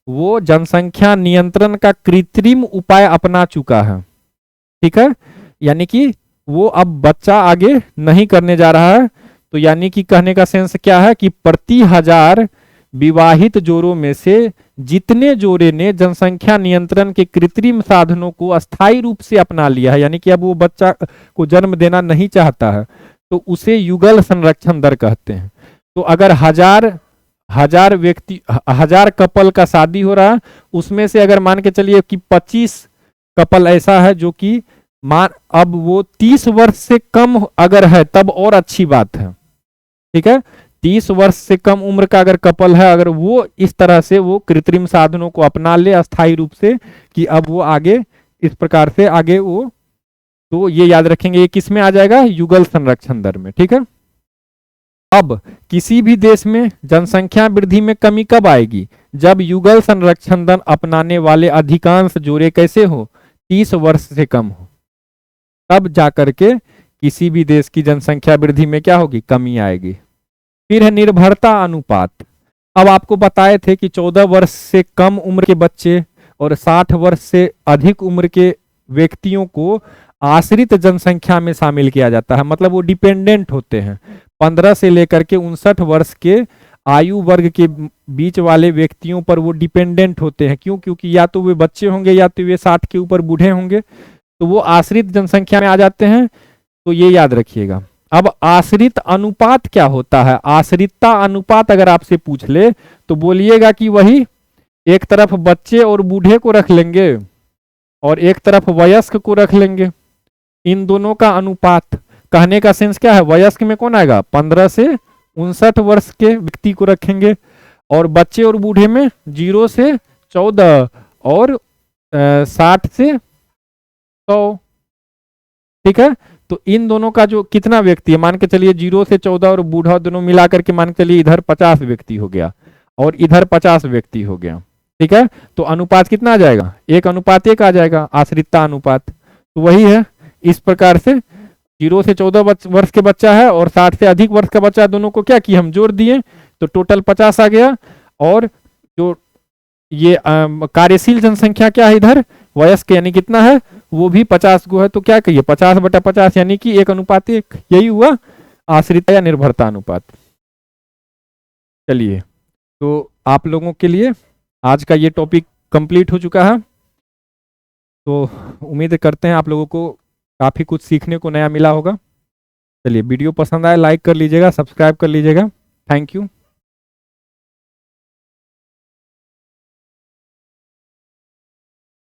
वो जनसंख्या नियंत्रण का कृत्रिम उपाय अपना चुका है। ठीक है, यानी कि वो अब बच्चा आगे नहीं करने जा रहा है। तो यानी कि कहने का सेंस क्या है कि प्रति 1000 विवाहित जोड़ों में से जितने जोड़े ने जनसंख्या नियंत्रण के कृत्रिम साधनों को अस्थायी रूप से अपना लिया है, यानी कि अब वो बच्चा को जन्म देना नहीं चाहता है, तो उसे युगल संरक्षण दर कहते हैं। तो अगर 1000 कपल का शादी हो रहा है, उसमें से अगर मान के चलिए कि 25 कपल ऐसा है जो कि अब वो 30 वर्ष से कम अगर है तब और अच्छी बात है। ठीक है, 30 वर्ष से कम उम्र का अगर कपल है, अगर वो इस तरह से वो कृत्रिम साधनों को अपना ले अस्थायी रूप से कि अब वो आगे इस प्रकार से आगे वो, तो ये याद रखेंगे, ये किस में आ जाएगा, युगल संरक्षण दर में। ठीक है, अब किसी भी देश में जनसंख्या वृद्धि में कमी कब आएगी, जब युगल संरक्षण दर अपनाने वाले अधिकांश जोड़े कैसे हो, 30 वर्ष से कम हो, तब जाकर के किसी भी देश की जनसंख्या वृद्धि में क्या होगी, कमी आएगी। फिर है निर्भरता अनुपात। अब आपको बताए थे कि 14 वर्ष से कम उम्र के बच्चे और 60 वर्ष से अधिक उम्र के व्यक्तियों को आश्रित जनसंख्या में शामिल किया जाता है, मतलब वो डिपेंडेंट होते हैं। 15 से लेकर के 59 वर्ष के आयु वर्ग के बीच वाले व्यक्तियों पर वो डिपेंडेंट होते हैं। क्यों, क्योंकि या तो वे बच्चे होंगे या तो वे 60 के ऊपर बूढ़े होंगे, तो वो आश्रित जनसंख्या में आ जाते हैं। तो ये याद रखिएगा। अब आश्रित अनुपात क्या होता है, आश्रितता अनुपात अगर आपसे पूछ ले तो बोलिएगा कि वही एक तरफ बच्चे और बूढ़े को रख लेंगे और एक तरफ वयस्क को रख लेंगे, इन दोनों का अनुपात। कहने का सेंस क्या है, वयस्क में कौन आएगा, 15 से 59 वर्ष के व्यक्ति को रखेंगे, और बच्चे और बूढ़े में 0 से 14 और 60 से 100। ठीक है, तो इन दोनों का जो कितना व्यक्ति है, मान के चलिए 0 से 14 और बूढ़ा दोनों मिला करके मान के चलिए इधर 50 व्यक्ति हो गया और इधर 50 व्यक्ति हो गया। ठीक है, तो अनुपात कितना आ जाएगा, 1:1 आ जाएगा, आश्रितता अनुपात। तो वही है, इस प्रकार से 0 से 14 वर्ष के बच्चा है और 60 से अधिक वर्ष का बच्चा, दोनों को क्या किया, हम जोड़ दिए तो टोटल 50 आ गया। और जो ये कार्यशील जनसंख्या क्या है इधर, वयस्क यानी कितना है, वो भी 50 गो है, तो क्या कहिए 50/50 यानी कि 1:1। यही हुआ आश्रितता या निर्भरता अनुपात। चलिए, तो आप लोगों के लिए आज का ये टॉपिक कंप्लीट हो चुका है। तो उम्मीद करते हैं आप लोगों को काफ़ी कुछ सीखने को नया मिला होगा। चलिए, वीडियो पसंद आए लाइक कर लीजिएगा, सब्सक्राइब कर लीजिएगा। Thank you.